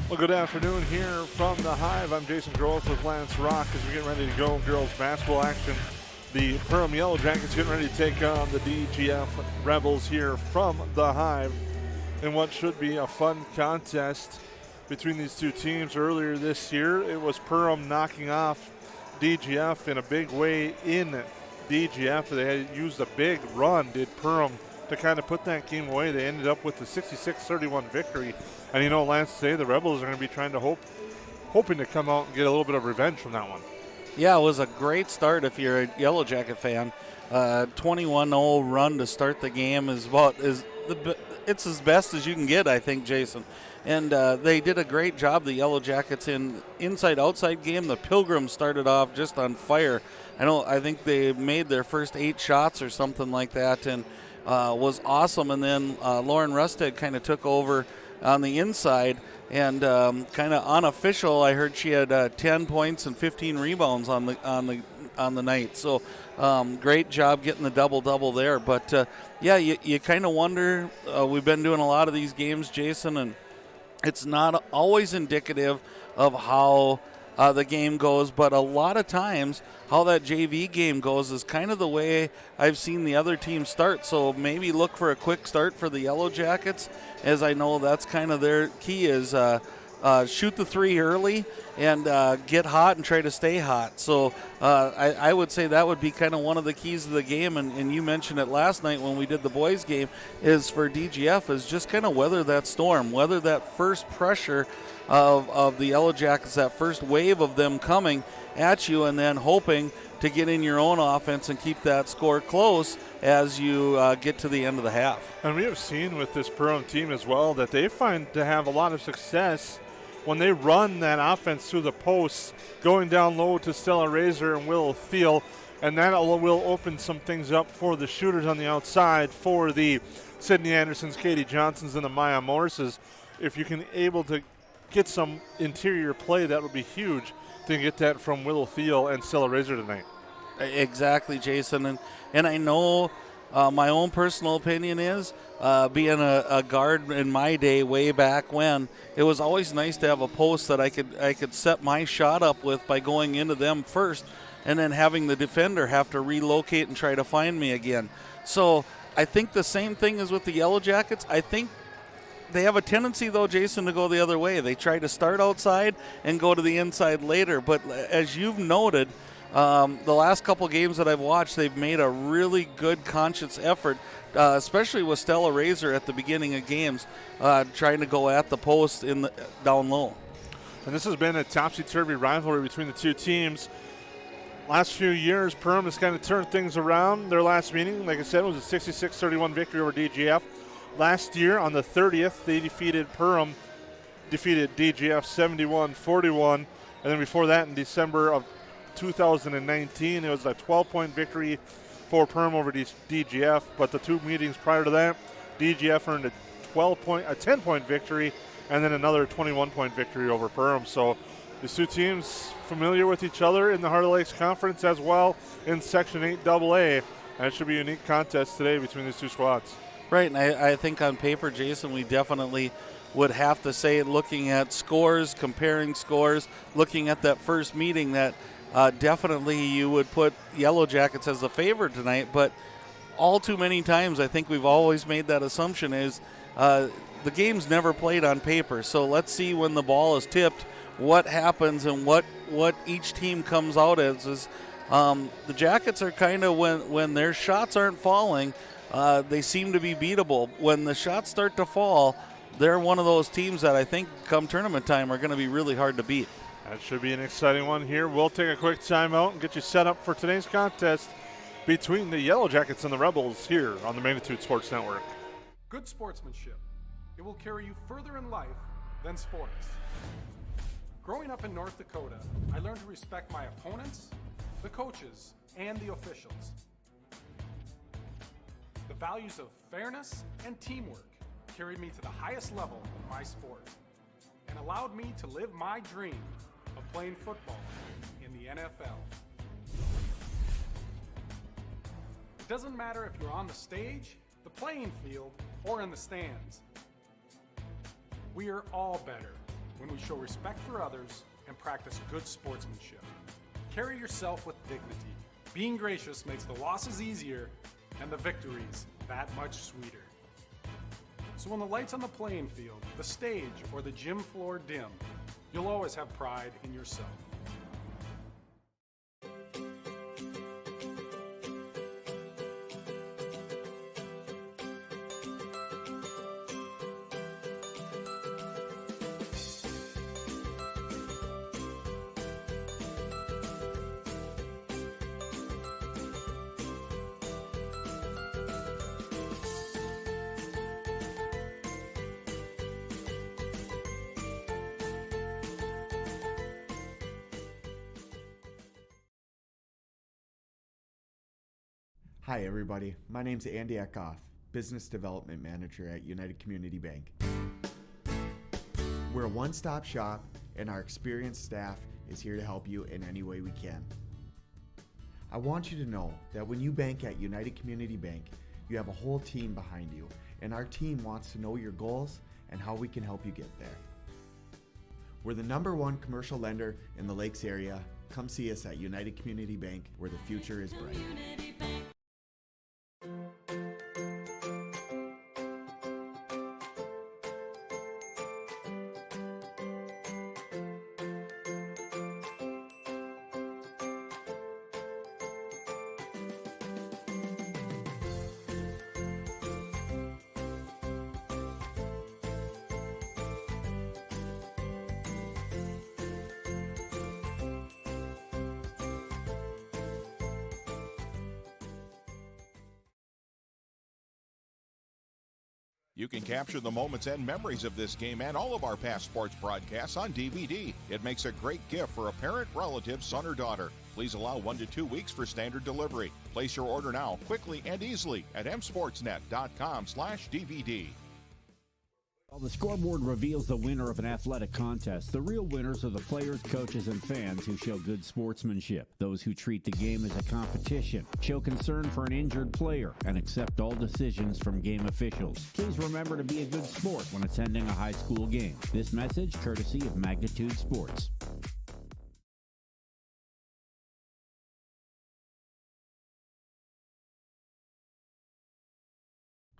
Well, good afternoon here from the Hive. I'm Jason Gross with Lance Rock as we get ready to go girls basketball action. The Perham Yellow Jackets getting ready to take on the DGF Rebels here from the Hive in what should be a fun contest between these two teams. Earlier this year, it was Perham knocking off DGF in a big way in DGF. They had used a big run, did Perham, to kind of put that game away. They ended up with the 66-31 victory. And you know, Lance, today the Rebels are going to be trying to hoping to come out and get a little bit of revenge from that one. Yeah, it was a great start if you're a Yellow Jacket fan. 21-0 run to start the game it's as best as you can get, I think, Jason. And they did a great job, the Yellow Jackets, in inside-outside game. The Pilgrims started off just on fire. I think they made their first 8 shots or something like that, and was awesome. And then Lauren Rusted kind of took over on the inside, and kind of unofficial, I heard she had 10 points and 15 rebounds on the night. So great job getting the double-double there. But yeah, you kind of wonder. We've been doing a lot of these games, Jason, and it's not always indicative of how the game goes, but a lot of times how that JV game goes is kind of the way I've seen the other team start. So maybe look for a quick start for the Yellow Jackets, as I know that's kind of their key is shoot the three early and get hot and try to stay hot. So I would say that would be kind of one of the keys of the game, and you mentioned it last night when we did the boys game, is for DGF is just kind of weather that storm, weather that first pressure of the Yellow Jackets, that first wave of them coming at you, and then hoping to get in your own offense and keep that score close as you get to the end of the half. And we have seen with this Perham team as well that they find to have a lot of success when they run that offense through the posts, going down low to Stella Razor and Willow Thiel, and that will open some things up for the shooters on the outside, for the Sydney Andersons, Katie Johnsons, and the Maya Morrises. If you can able to get some interior play, that would be huge to get that from Willow Thiel and Stella Razor tonight. Exactly, Jason. And I know my own personal opinion is, being a guard in my day way back when, it was always nice to have a post that I could set my shot up with by going into them first, and then having the defender have to relocate and try to find me again. So I think the same thing is with the Yellow Jackets. I think they have a tendency, though, Jason, to go the other way. They try to start outside and go to the inside later. But as you've noted, the last couple games that I've watched, they've made a really good conscious effort, especially with Stella Razor at the beginning of games, trying to go at the post down low. And this has been a topsy-turvy rivalry between the two teams. Last few years, Perham has kind of turned things around. Their last meeting, like I said, was a 66-31 victory over DGF. Last year, on the 30th, they defeated DGF 71-41. And then before that, in December of 2019, it was a 12-point victory for Perham over DGF. But the two meetings prior to that, DGF earned a 10-point victory, and then another 21-point victory over Perham. So these two teams familiar with each other in the Heart of Lakes Conference as well in Section 8AA. And it should be a unique contest today between these two squads. Right, and I think on paper, Jason, we definitely would have to say, looking at scores, comparing scores, looking at that first meeting, that definitely you would put Yellow Jackets as the favorite tonight. But all too many times, I think we've always made that assumption is the game's never played on paper. So let's see when the ball is tipped what happens and what each team comes out as. The Jackets are kind of, when their shots aren't falling, they seem to be beatable. When the shots start to fall, they're one of those teams that I think come tournament time are going to be really hard to beat. That should be an exciting one here. We'll take a quick timeout and get you set up for today's contest between the Yellow Jackets and the Rebels here on the Magnitude Sports Network. Good sportsmanship. It will carry you further in life than sports. Growing up in North Dakota, I learned to respect my opponents, the coaches, and the officials. The values of fairness and teamwork carried me to the highest level of my sport and allowed me to live my dream of playing football in the NFL. It doesn't matter if you're on the stage, the playing field, or in the stands. We are all better when we show respect for others and practice good sportsmanship. Carry yourself with dignity. Being gracious makes the losses easier and the victories that much sweeter. So when the lights on the playing field, the stage, or the gym floor dim, you'll always have pride in yourself. Hi everybody, my name's Andy Eckhoff, Business Development Manager at United Community Bank. We're a one-stop shop and our experienced staff is here to help you in any way we can. I want you to know that when you bank at United Community Bank, you have a whole team behind you, and our team wants to know your goals and how we can help you get there. We're the #1 commercial lender in the Lakes area. Come see us at United Community Bank, where the future is bright. You can capture the moments and memories of this game and all of our past sports broadcasts on DVD. It makes a great gift for a parent, relative, son, or daughter. Please allow 1 to 2 weeks for standard delivery. Place your order now, quickly and easily at msportsnet.com/DVD. While the scoreboard reveals the winner of an athletic contest, the real winners are the players, coaches, and fans who show good sportsmanship. Those who treat the game as a competition, show concern for an injured player, and accept all decisions from game officials. Please remember to be a good sport when attending a high school game. This message courtesy of Magnitude Sports.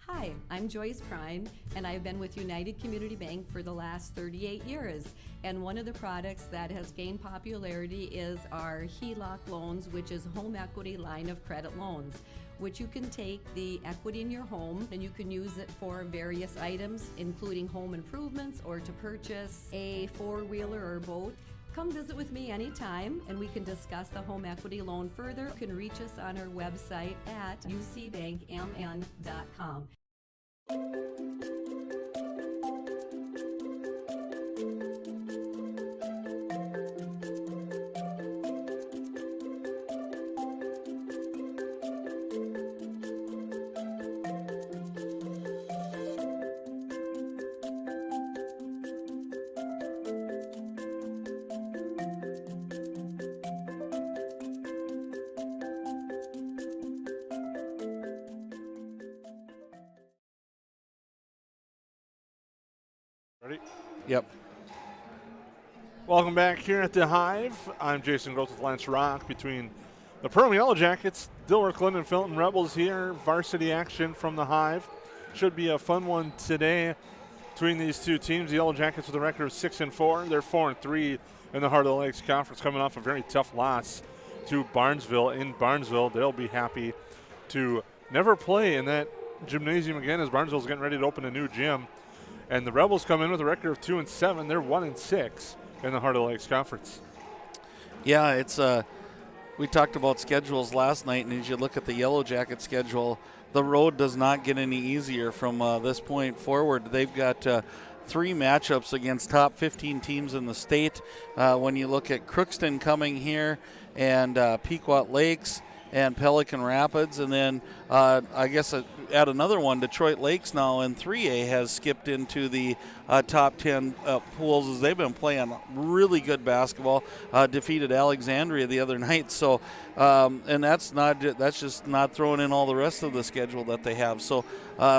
Hi, I'm Joyce Prine, and I've been with United Community Bank for the last 38 years. And one of the products that has gained popularity is our HELOC loans, which is home equity line of credit loans, which you can take the equity in your home and you can use it for various items, including home improvements or to purchase a four-wheeler or boat. Come visit with me anytime and we can discuss the home equity loan further. You can reach us on our website at ucbankmn.com. Ready? Yep. Welcome back here at the Hive. I'm Jason Groth with Lance Rock. Between the Perham Yellow Jackets, Dilworth Clinton Felton Rebels here. Varsity action from the Hive. Should be a fun one today between these two teams. The Yellow Jackets with a record of 6-4. They're 4-3 in the Heart of the Lakes Conference, coming off a very tough loss to Barnesville in Barnesville. They'll be happy to never play in that gymnasium again, as Barnesville's getting ready to open a new gym. And the Rebels come in with a record of 2-7. They're 1-6 in the Heart of the Lakes Conference. Yeah, it's we talked about schedules last night, and as you look at the Yellow Jacket schedule, the road does not get any easier from this point forward. They've got 3 matchups against top 15 teams in the state. When you look at Crookston coming here, and Pequot Lakes and Pelican Rapids, and then I guess add another one, Detroit Lakes now in 3A has skipped into the top 10 pools as they've been playing really good basketball, defeated Alexandria the other night. So, and that's just not throwing in all the rest of the schedule that they have. So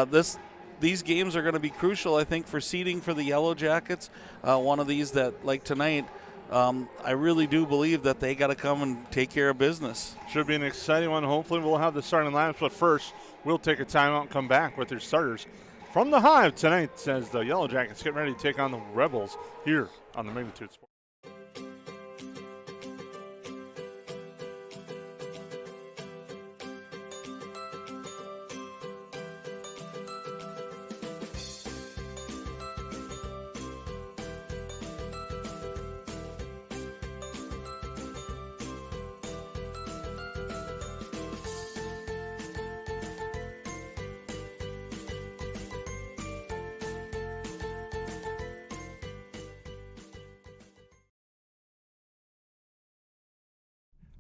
this these games are going to be crucial, I think, for seeding for the Yellow Jackets. One of these that, like tonight, I really do believe that they got to come and take care of business. Should be an exciting one. Hopefully we'll have the starting lineups, but first we'll take a timeout and come back with your starters from the Hive tonight as the Yellow Jackets get ready to take on the Rebels here on the Magnitude Sports.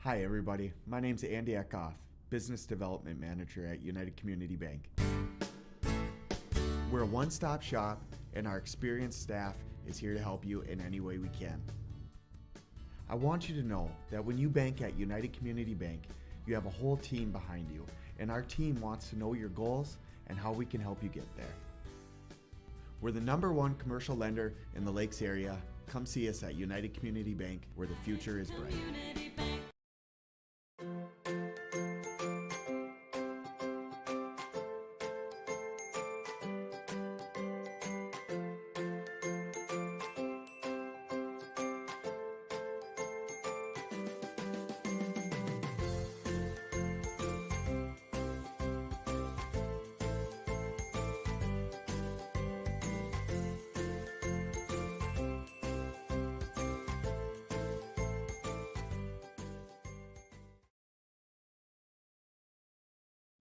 Hi everybody, my name's Andy Eckhoff, Business Development Manager at United Community Bank. We're a one-stop shop and our experienced staff is here to help you in any way we can. I want you to know that when you bank at United Community Bank, you have a whole team behind you, and our team wants to know your goals and how we can help you get there. We're the #1 commercial lender in the Lakes area. Come see us at United Community Bank, where the future is bright.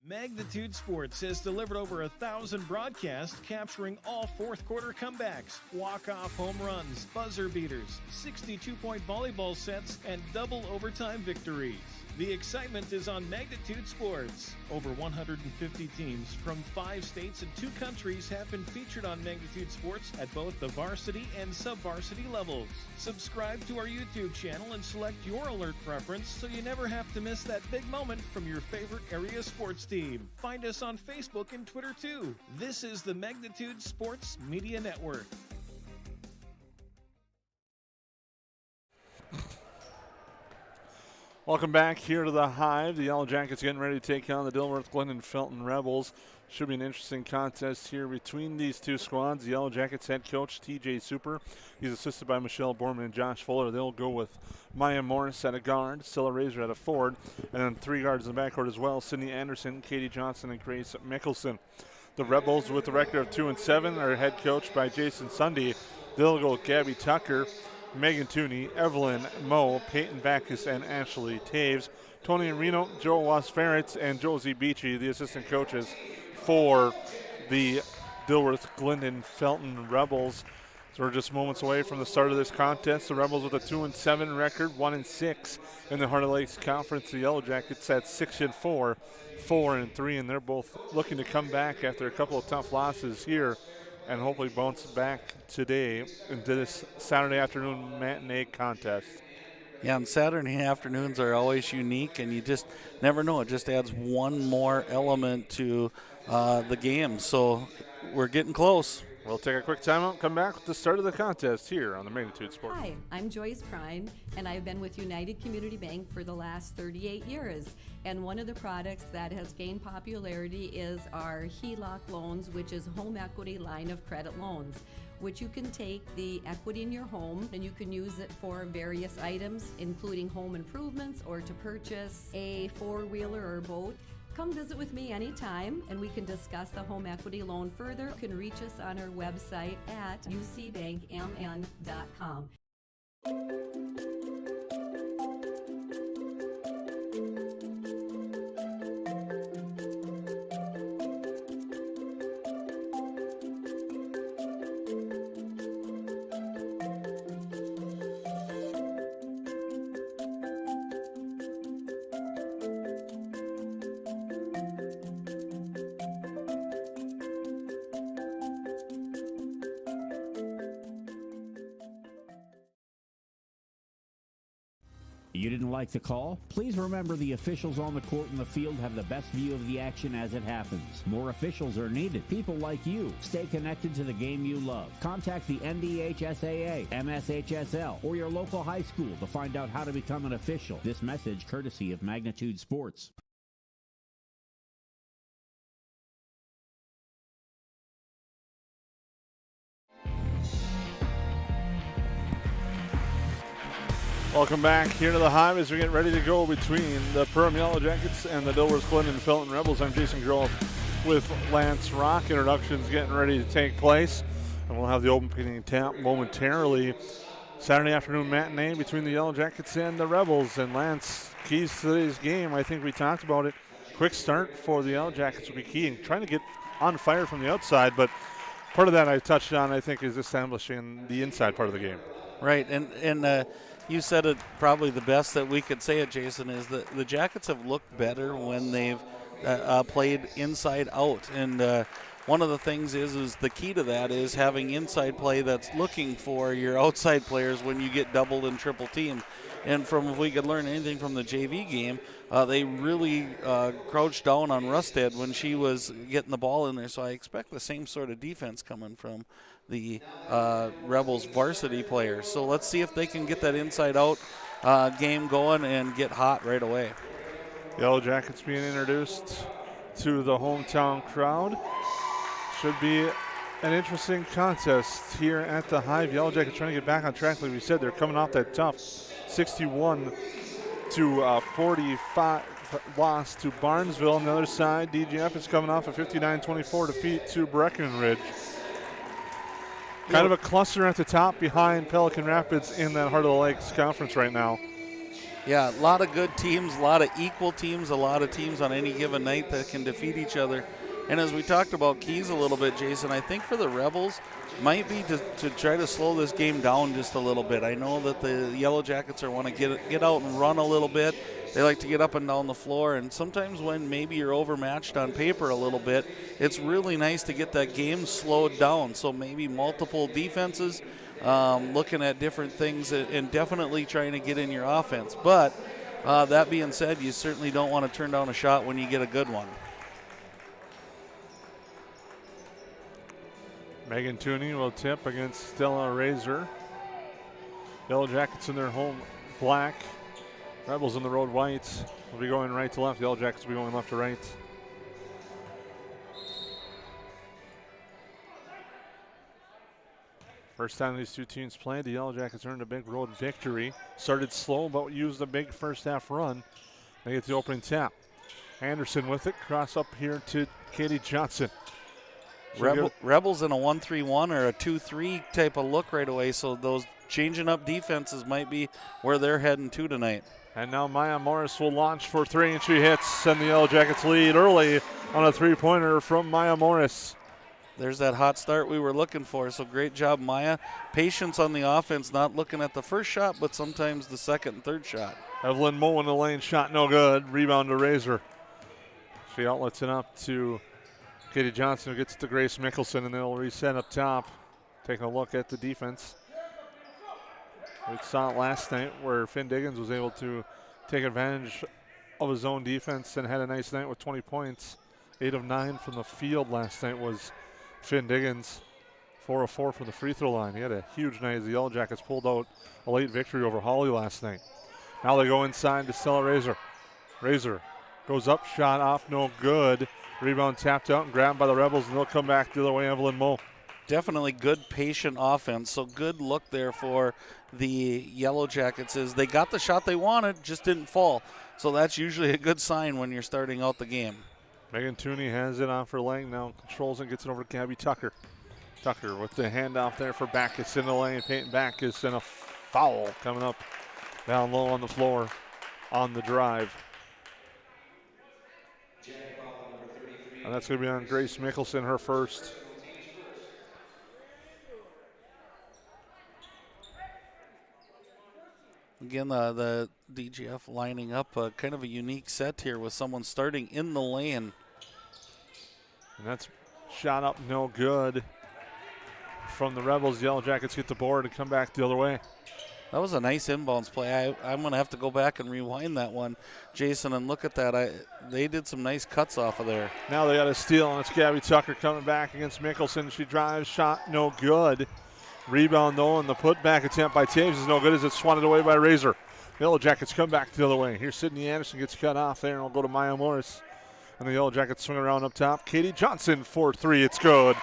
Magnitude Sports has delivered over 1,000 broadcasts capturing all fourth quarter comebacks, walk-off home runs, buzzer beaters, 62-point volleyball sets, and double overtime victories. The excitement is on Magnitude Sports. Over 150 teams from 5 states and 2 countries have been featured on Magnitude Sports at both the varsity and sub-varsity levels. Subscribe to our YouTube channel and select your alert preference so you never have to miss that big moment from your favorite area sports team. Find us on Facebook and Twitter too. This is the Magnitude Sports Media Network. Welcome back here to the Hive. The Yellow Jackets getting ready to take on the Dilworth Glendon Felton Rebels. Should be an interesting contest here between these two squads. The Yellow Jackets head coach TJ Super. He's assisted by Michelle Borman and Josh Fuller. They'll go with Maya Morris at a guard, Stella Razor at a forward, and then 3 guards in the backcourt as well. Sydney Anderson, Katie Johnson, and Grace Mickelson. The Rebels, with a record of 2-7, are head coached by Jason Sunday. They'll go with Gabby Tucker, Megan Tooney, Evelyn Moe, Peyton Backus, and Ashley Taves. Tony Reno, Joe Wasferret, and Josie Beachy, the assistant coaches for the Dilworth Glendon Felton Rebels. So we're just moments away from the start of this contest. The Rebels with a 2-7 record, 1-6 in the Heart of Lakes Conference. The Yellow Jackets at 6-4, 4-3, and they're both looking to come back after a couple of tough losses here and hopefully bounce back today into this Saturday afternoon matinee contest. Yeah, and Saturday afternoons are always unique, and you just never know. It just adds one more element to the game. So we're getting close. We'll take a quick timeout and come back with the start of the contest here on the Magnitude Sports. Hi, I'm Joyce Prine, and I've been with United Community Bank for the last 38 years. And one of the products that has gained popularity is our HELOC loans, which is home equity line of credit loans, which you can take the equity in your home and you can use it for various items, including home improvements or to purchase a 4-wheeler or boat. Come visit with me anytime and we can discuss the home equity loan further. You can reach us on our website at ucbankmn.com. You didn't like the call? Please remember the officials on the court and the field have the best view of the action as it happens. More officials are needed. People like you. Stay connected to the game you love. Contact the NDHSAA, MSHSL, or your local high school to find out how to become an official. This message courtesy of Magnitude Sports. Welcome back here to the Hive as we get ready to go between the Perham Yellow Jackets and the Dilworth Clinton Felton Rebels. I'm Jason Grohl with Lance Rock. Introductions getting ready to take place, and we'll have the opening tap momentarily. Saturday afternoon matinee between the Yellow Jackets and the Rebels. And Lance, keys to today's game, I think we talked about it. Quick start for the Yellow Jackets will be key and trying to get on fire from the outside, but part of that I touched on, I think, is establishing the inside part of the game. Right, and you said it probably the best that we could say it, Jason, is that the Jackets have looked better when they've played inside out. And one of the things is the key to that is having inside play that's looking for your outside players when you get doubled and triple teamed. And from, if we could learn anything from the JV game, they really crouched down on Rustad when she was getting the ball in there. So I expect the same sort of defense coming from the Rebels varsity players. So let's see if they can get that inside out game going and get hot right away. Yellow Jackets being introduced to the hometown crowd. Should be an interesting contest here at the Hive. Yellow Jackets trying to get back on track. Like we said, they're coming off that tough 61-45 loss to Barnesville. On the other side, DGF is coming off a 59-24 defeat to Breckenridge. Kind of a cluster at the top behind Pelican Rapids in that Heart of the Lakes conference right now. Yeah, a lot of good teams, a lot of equal teams, a lot of teams on any given night that can defeat each other. And as we talked about keys a little bit, Jason, I think for the Rebels might be to try to slow this game down just a little bit. I know that the Yellow Jackets want to get out and run a little bit. They like to get up and down the floor, and sometimes when maybe you're overmatched on paper a little bit, it's really nice to get that game slowed down. So maybe multiple defenses, looking at different things, and definitely trying to get in your offense. But that being said, you certainly don't want to turn down a shot when you get a good one. Megan Tooney will tip against Stella Razor. Yellow Jackets in their home black. Rebels in the road white. Will be going right to left. Yellow Jackets will be going left to right. First time these two teams played, the Yellow Jackets earned a big road victory. Started slow, but used a big first half run. They get the opening tap. Anderson with it. Cross up here to Katie Johnson. Rebels in a 1-3-1 or a 2-3 type of look right away, so those changing up defenses might be where they're heading to tonight. And now Maya Morris will launch for three, and she hits, and the Yellow Jackets lead early on a three-pointer from Maya Morris. There's that hot start we were looking for, so great job, Maya. Patience on the offense, not looking at the first shot, but sometimes the second and third shot. Evelyn Moe in the lane, shot no good. Rebound to Razor. She outlets it up to Katie Johnson, who gets to Grace Mickelson, and they'll reset up top. Taking a look at the defense. We saw it last night where Finn Diggins was able to take advantage of his own defense and had a nice night with 20 points. 8 of 9 from the field last night was Finn Diggins. 4 of 4 from the free throw line. He had a huge night as the Yellow Jackets pulled out a late victory over Holly last night. Now they go inside to Stella Razor. Razor goes up, shot off, no good. Rebound tapped out and grabbed by the Rebels, and they'll come back the other way, Evelyn Moe. Definitely good, patient offense. So good look there for the Yellow Jackets is they got the shot they wanted, just didn't fall. So that's usually a good sign when you're starting out the game. Megan Tooney has it off her leg now, controls and gets it over to Gabby Tucker. Tucker with the handoff there for Backus in the lane. Peyton Backus, and a foul coming up down low on the floor on the drive. And that's going to be on Grace Mickelson, her first. Again, the DGF lining up kind of a unique set here with someone starting in the lane. And that's shot up no good from the Rebels. Yellow Jackets get the board and come back the other way. That was a nice inbounds play. I'm going to have to go back and rewind that one, Jason, and look at that. They did some nice cuts off of there. Now they got a steal, and it's Gabby Tucker coming back against Mickelson. She drives, shot no good. Rebound, though, and the putback attempt by Taves is no good as it's swatted away by Razor. The Yellow Jackets come back the other way. Here, Sydney Anderson gets cut off there, and will go to Maya Morris. And the Yellow Jackets swing around up top. Katie Johnson for 3. It's good.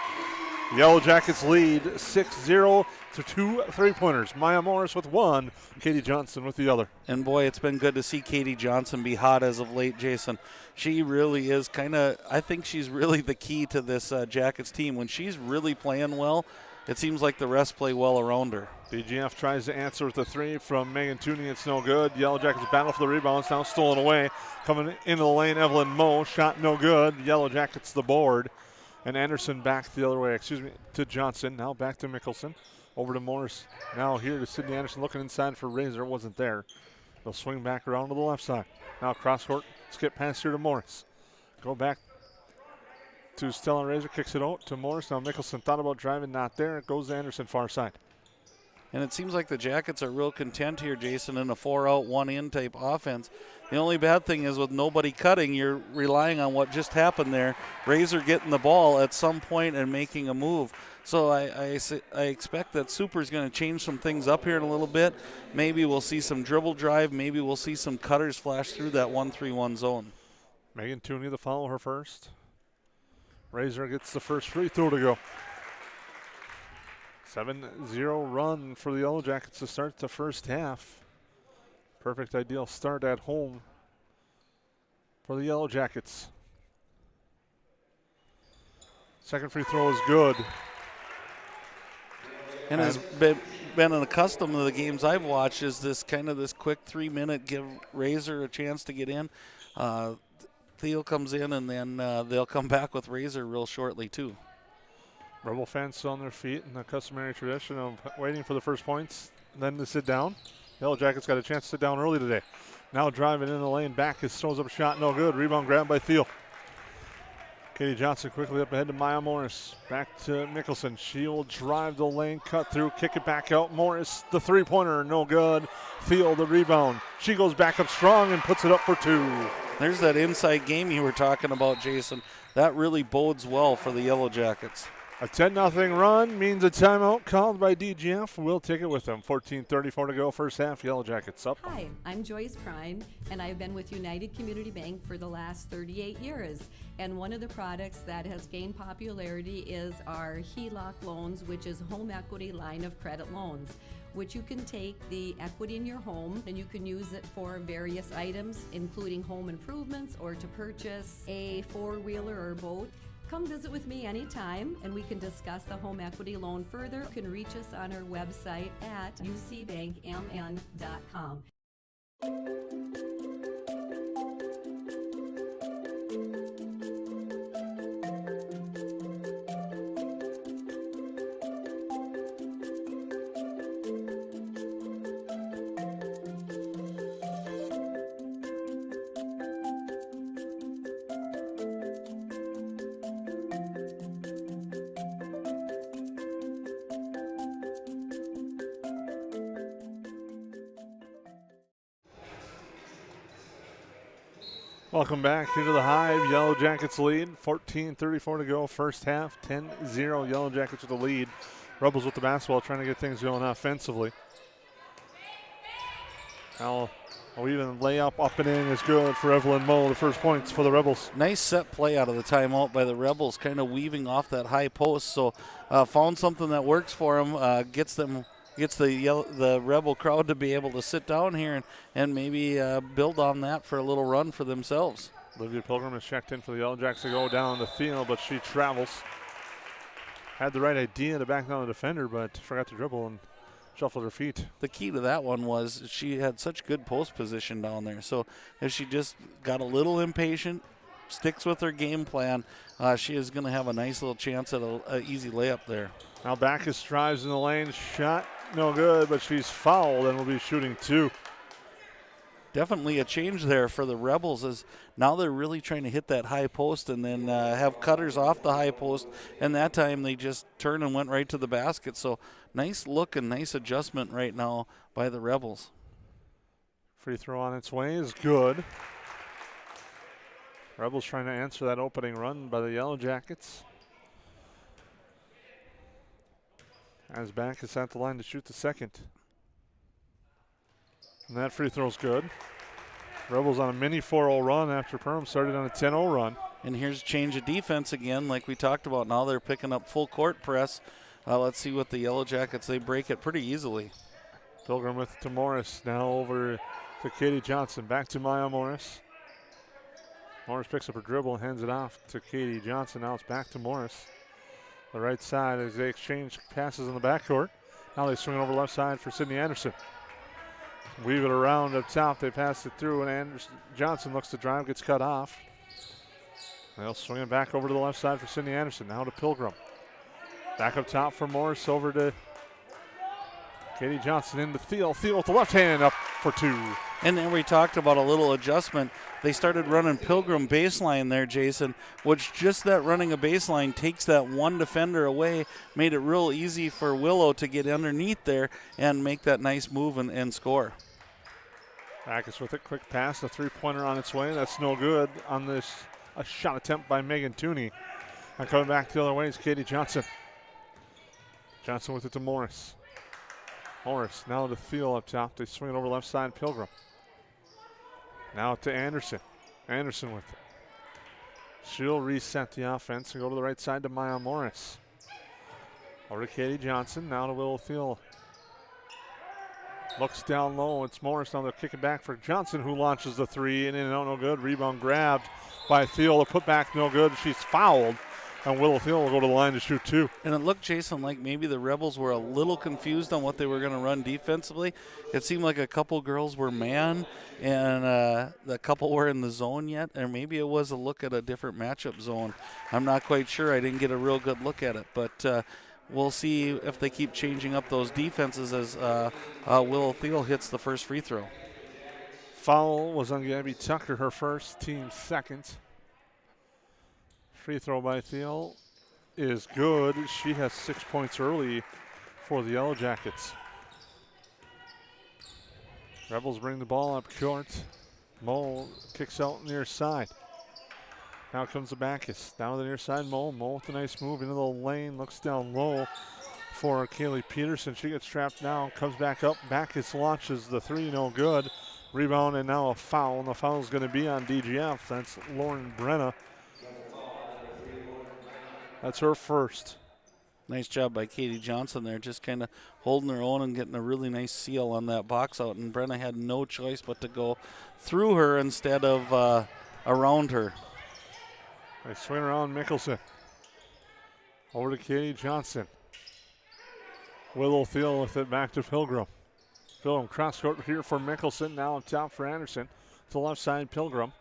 The Yellow Jackets lead 6-0 to 2 3-pointers. Maya Morris with 1, Katie Johnson with the other. And boy, it's been good to see Katie Johnson be hot as of late, Jason. She really is I think she's really the key to this Jackets team. When she's really playing well, it seems like the rest play well around her. DGF tries to answer with a 3 from Megan Tooney. It's no good. Yellow Jackets battle for the rebound. It's now stolen away. Coming into the lane, Evelyn Moe. Shot no good. Yellow Jackets the board. And Anderson back the other way, to Johnson. Now back to Mickelson. Over to Morris. Now here to Sydney Anderson looking inside for Razor. Wasn't there. They'll swing back around to the left side. Now cross court. Skip pass here to Morris. Go back to Stella Razor. Kicks it out to Morris. Now Mickelson thought about driving. Not there. It goes to Anderson far side. And it seems like the Jackets are real content here, Jason, in a 4-out, 1-in type offense. The only bad thing is with nobody cutting, you're relying on what just happened there. Razor getting the ball at some point and making a move. So I expect that Super's going to change some things up here in a little bit. Maybe we'll see some dribble drive. Maybe we'll see some cutters flash through that 1-3-1 zone. Megan Tooney to follow her first. Razor gets the first free throw to go. 7-0 run for the Yellow Jackets to start the first half. Perfect ideal start at home for the Yellow Jackets. Second free throw is good. And has been accustomed to the games I've watched is this quick 3-minute give Razor a chance to get in. Theo comes in and then they'll come back with Razor real shortly too. Rebel fans still on their feet in the customary tradition of waiting for the first points, then to sit down. Yellow Jackets got a chance to sit down early today. Now driving in the lane, back throws up a shot, no good. Rebound grabbed by Thiel. Katie Johnson quickly up ahead to Maya Morris. Back to Mickelson. She'll drive the lane, cut through, kick it back out. Morris, the 3-pointer, no good. Thiel, the rebound. She goes back up strong and puts it up for 2. There's that inside game you were talking about, Jason. That really bodes well for the Yellow Jackets. A 10-0 run means a timeout called by DGF. We'll take it with them. 14:34 to go, first half. Yellow Jackets up. Hi, I'm Joyce Prine, and I've been with United Community Bank for the last 38 years. And one of the products that has gained popularity is our HELOC loans, which is home equity line of credit loans, which you can take the equity in your home and you can use it for various items, including home improvements or to purchase a 4-wheeler or boat. Come visit with me anytime and we can discuss the home equity loan further. You can reach us on our website at ucbankmn.com. Welcome back here to the Hive. Yellow Jackets lead. 14:34 to go, first half. 10-0 Yellow Jackets with the lead. Rebels with the basketball trying to get things going offensively. Now, even layup up and in is good for Evelyn Moe. The first points for the Rebels. Nice set play out of the timeout by the Rebels, kind of weaving off that high post. So found something that works for them, gets the Rebel crowd to be able to sit down here and maybe build on that for a little run for themselves. Olivia Pilgrim is checked in for the Yellow Jacks to go down the field, but she travels. Had the right idea to back down the defender, but forgot to dribble and shuffled her feet. The key to that one was she had such good post position down there. So if she just got a little impatient, sticks with her game plan, she is going to have a nice little chance at an easy layup there. Now Backus drives in the lane, shot no good, but she's fouled and will be shooting 2. definitely a change there for the Rebels, as now they're really trying to hit that high post and then have cutters off the high post, and that time they just turned and went right to the basket. So nice look and nice adjustment right now by the Rebels. Free throw on its way is good. Rebels trying to answer that opening run by the Yellow Jackets. As Backus at the line to shoot the second. And that free throw's good. Rebels on a mini 4-0 run after Perham started on a 10-0 run. And here's change of defense again, like we talked about. Now they're picking up full court press. Let's see what the Yellow Jackets, they break it pretty easily. Pilgrim with it to Morris. Now over to Katie Johnson. Back to Maya Morris. Morris picks up her dribble and hands it off to Katie Johnson. Now it's back to Morris. The right side as they exchange passes in the backcourt. Now they swing it over left side for Sydney Anderson. Weave it around up top. They pass it through, and Johnson looks to drive, gets cut off. They'll swing it back over to the left side for Sydney Anderson. Now to Pilgrim. Back up top for Morris, over to Katie Johnson into Thiel. Thiel with the left hand up for two. And then we talked about a little adjustment. They started running Pilgrim baseline there, Jason, which just that running a baseline takes that one defender away, made it real easy for Willow to get underneath there and make that nice move and score. Backus with it, quick pass, a three-pointer on its way. That's no good on this a shot attempt by Megan Tooney. And coming back the other way is Katie Johnson. Johnson with it to Morris. Morris now to Thiel up top. They swing it over left side, Pilgrim. Now to Anderson. Anderson with it. She'll reset the offense and go to the right side to Maya Morris. Over to Katie Johnson. Now to Willow Thiel. Looks down low. It's Morris. Now they'll kick it back for Johnson, who launches the three. And in and out, no good. Rebound grabbed by Thiel. The putback, no good. She's fouled. And Willow Thiel will go to the line to shoot two. And it looked, Jason, like maybe the Rebels were a little confused on what they were going to run defensively. It seemed like a couple girls were man and a couple were in the zone yet, or maybe it was a look at a different matchup zone. I'm not quite sure. I didn't get a real good look at it, but we'll see if they keep changing up those defenses as Willow Thiel hits the first free throw. Foul was on Gabby Tucker, her first, team second. Free throw by Thiel is good. She has 6 points early for the Yellow Jackets. Rebels bring the ball up court. Mole kicks out near side. Now comes the Backus. Down to the near side, Mole. Mole with a nice move into the lane. Looks down low for Kaylee Peterson. She gets trapped now. Comes back up. Backus launches the three. No good. Rebound and now a foul. And the foul is going to be on DGF. That's Lauren Brenna. That's her first. Nice job by Katie Johnson there, just kind of holding her own and getting a really nice seal on that box out. And Brenna had no choice but to go through her instead of around her. They swing around Mickelson. Over to Katie Johnson. Willow Thiel with it back to Pilgrim. Pilgrim cross court here for Mickelson. Now up top for Anderson. To the left side, Pilgrim.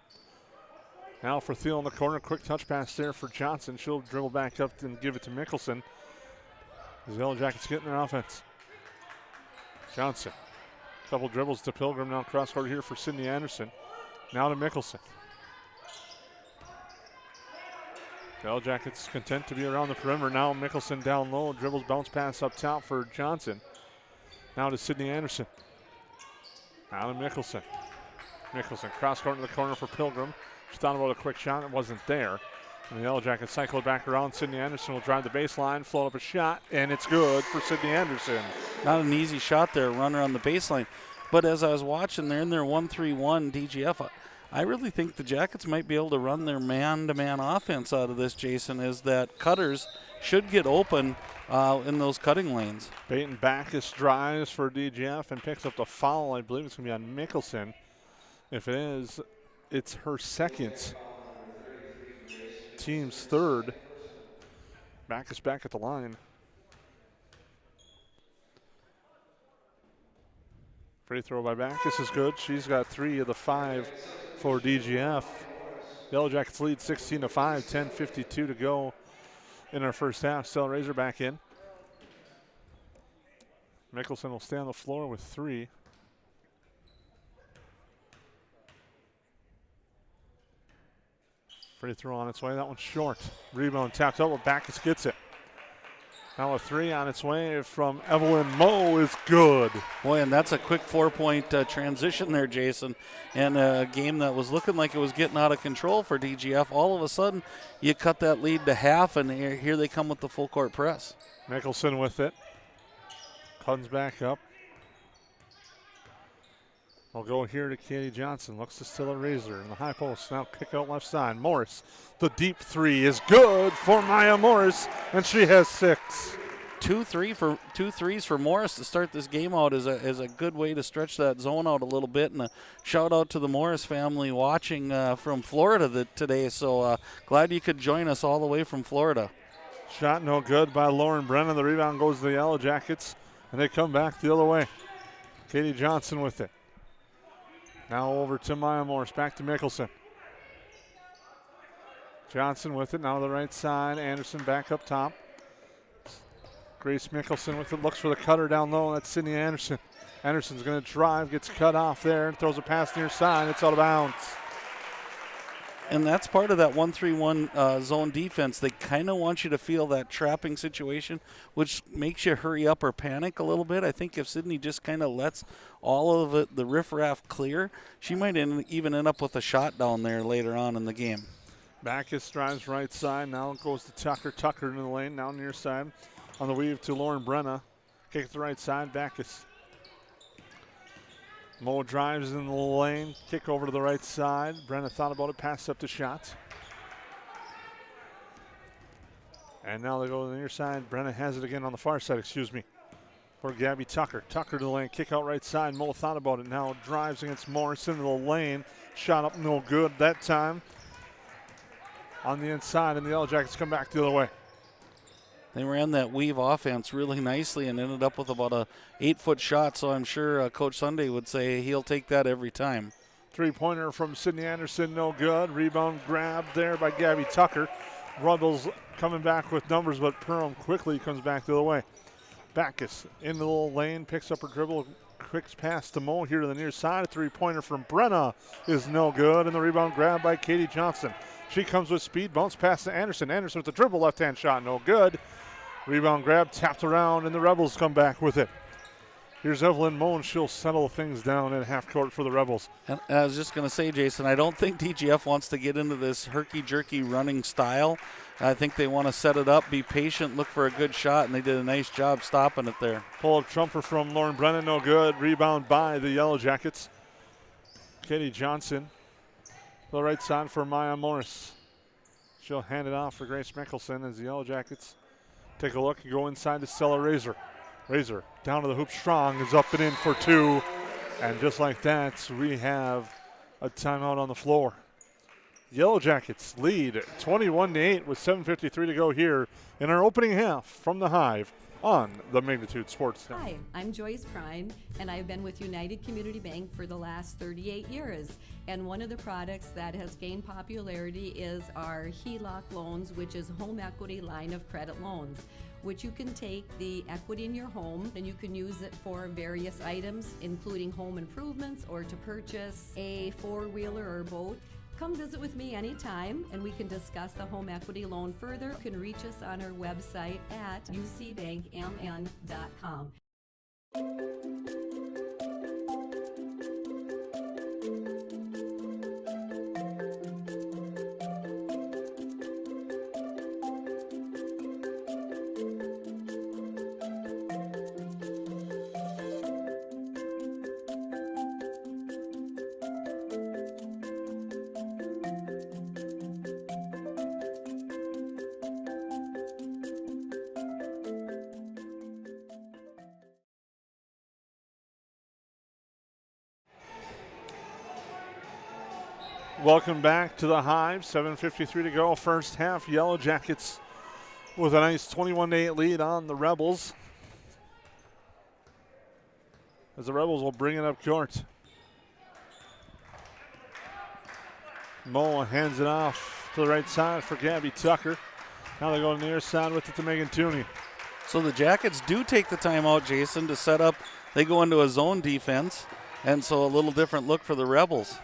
Now for Thiel in the corner, quick touch pass there for Johnson. She'll dribble back up and give it to Mickelson. The Yellow Jackets getting their offense. Johnson, couple dribbles to Pilgrim. Now cross court here for Sydney Anderson. Now to Mickelson. The Yellow Jackets content to be around the perimeter. Now Mickelson down low, dribbles, bounce pass up top for Johnson. Now to Sydney Anderson. Now to Mickelson. Mickelson cross court in the corner for Pilgrim. She thought about a quick shot, it wasn't there. And the Yellow Jackets cycle back around. Sydney Anderson will drive the baseline, float up a shot, and it's good for Sydney Anderson. Not an easy shot there, runner on the baseline. But as I was watching, they're in their 1-3-1 DGF. I really think the Jackets might be able to run their man-to-man offense out of this, Jason, is that cutters should get open in those cutting lanes. Peyton Backus drives for DGF and picks up the foul. I believe it's going to be on Mickelson. If it is, it's her second, team's third. Backus back at the line. Free throw by Backus is good. She's got 3 of the 5 for DGF. Yellow Jackets lead 16-5, 10:52 to go in our first half. Still Razorback in. Mickelson will stay on the floor with 3. Free throw on its way. That one's short. Rebound tapped out, but Backus gets it. Now a three on its way from Evelyn Moe is good. Boy, and that's a quick 4-point transition there, Jason. And a game that was looking like it was getting out of control for DGF. All of a sudden, you cut that lead to half, and here they come with the full court press. Mickelson with it. Comes back up. We'll go here to Katie Johnson. Looks to still a Razor in the high post. Now kick out left side. Morris. The deep three is good for Maya Morris, and she has 6. 2 threes for Morris to start this game out is a good way to stretch that zone out a little bit. And a shout out to the Morris family watching from Florida today. So glad you could join us all the way from Florida. Shot no good by Lauren Brennan. The rebound goes to the Yellow Jackets, and they come back the other way. Katie Johnson with it. Now over to Maya Morris. Back to Mickelson. Johnson with it. Now to the right side. Anderson back up top. Grace Mickelson with it. Looks for the cutter down low. That's Sydney Anderson. Anderson's going to drive. Gets cut off there. Throws a pass near side. It's out of bounds. And that's part of that 1-3-1 zone defense. They kind of want you to feel that trapping situation, which makes you hurry up or panic a little bit. I think if Sydney just kind of lets all of it, the riffraff clear, she might even end up with a shot down there later on in the game. Backus drives right side. Now it goes to Tucker. Tucker in the lane. Now near side. On the weave to Lauren Brenna. Kick to the right side. Backus. Moe drives in the lane. Kick over to the right side. Brenna thought about it. Pass up to Shot. And now they go to the near side. Brenna has it again on the far side, for Gabby Tucker. Tucker to the lane. Kick out right side. Moe thought about it. Now drives against Morris into the lane. Shot up no good that time. On the inside, and the Yellow Jackets come back the other way. They ran that weave offense really nicely and ended up with about a 8-foot shot, so I'm sure Coach Sunday would say he'll take that every time. Three-pointer from Sydney Anderson, no good. Rebound grab there by Gabby Tucker. Rebels coming back with numbers, but Perham quickly comes back the other way. Backus in the little lane, picks up her dribble, quick pass to Moe here to the near side. A three-pointer from Brenna is no good, and the rebound grab by Katie Johnson. She comes with speed, bounce pass to Anderson. Anderson with the dribble, left-hand shot, no good. Rebound grab, tapped around, and the Rebels come back with it. Here's Evelyn Moe, and she'll settle things down in half court for the Rebels. And I was just going to say, Jason, I don't think DGF wants to get into this herky-jerky running style. I think they want to set it up, be patient, look for a good shot, and they did a nice job stopping it there. Pull-up jumper from Lauren Brennan, no good. Rebound by the Yellow Jackets. Katie Johnson, the right side for Maya Morris. She'll hand it off for Grace Mickelson as the Yellow Jackets take a look and go inside to Stella Razor. Razor down to the hoop strong, is up and in for 2. And just like that, we have a timeout on the floor. Yellow Jackets lead 21-8 with 7:53 to go here in our opening half from the Hive on the Magnitude Sports Network. Hi, I'm Joyce Prine, and I've been with United Community Bank for the last 38 years. And one of the products that has gained popularity is our HELOC loans, which is home equity line of credit loans, which you can take the equity in your home and you can use it for various items, including home improvements or to purchase a four-wheeler or boat. Come visit with me anytime and we can discuss the home equity loan further. You can reach us on our website at ucbankmn.com. Welcome back to the Hive. 7:53 to go. First half. Yellow Jackets with a nice 21-8 lead on the Rebels. As the Rebels will bring it up court. Moe hands it off to the right side for Gabby Tucker. Now they go to the near side with it to Megan Tooney. So the Jackets do take the timeout, Jason, to set up. They go into a zone defense, and so a little different look for the Rebels.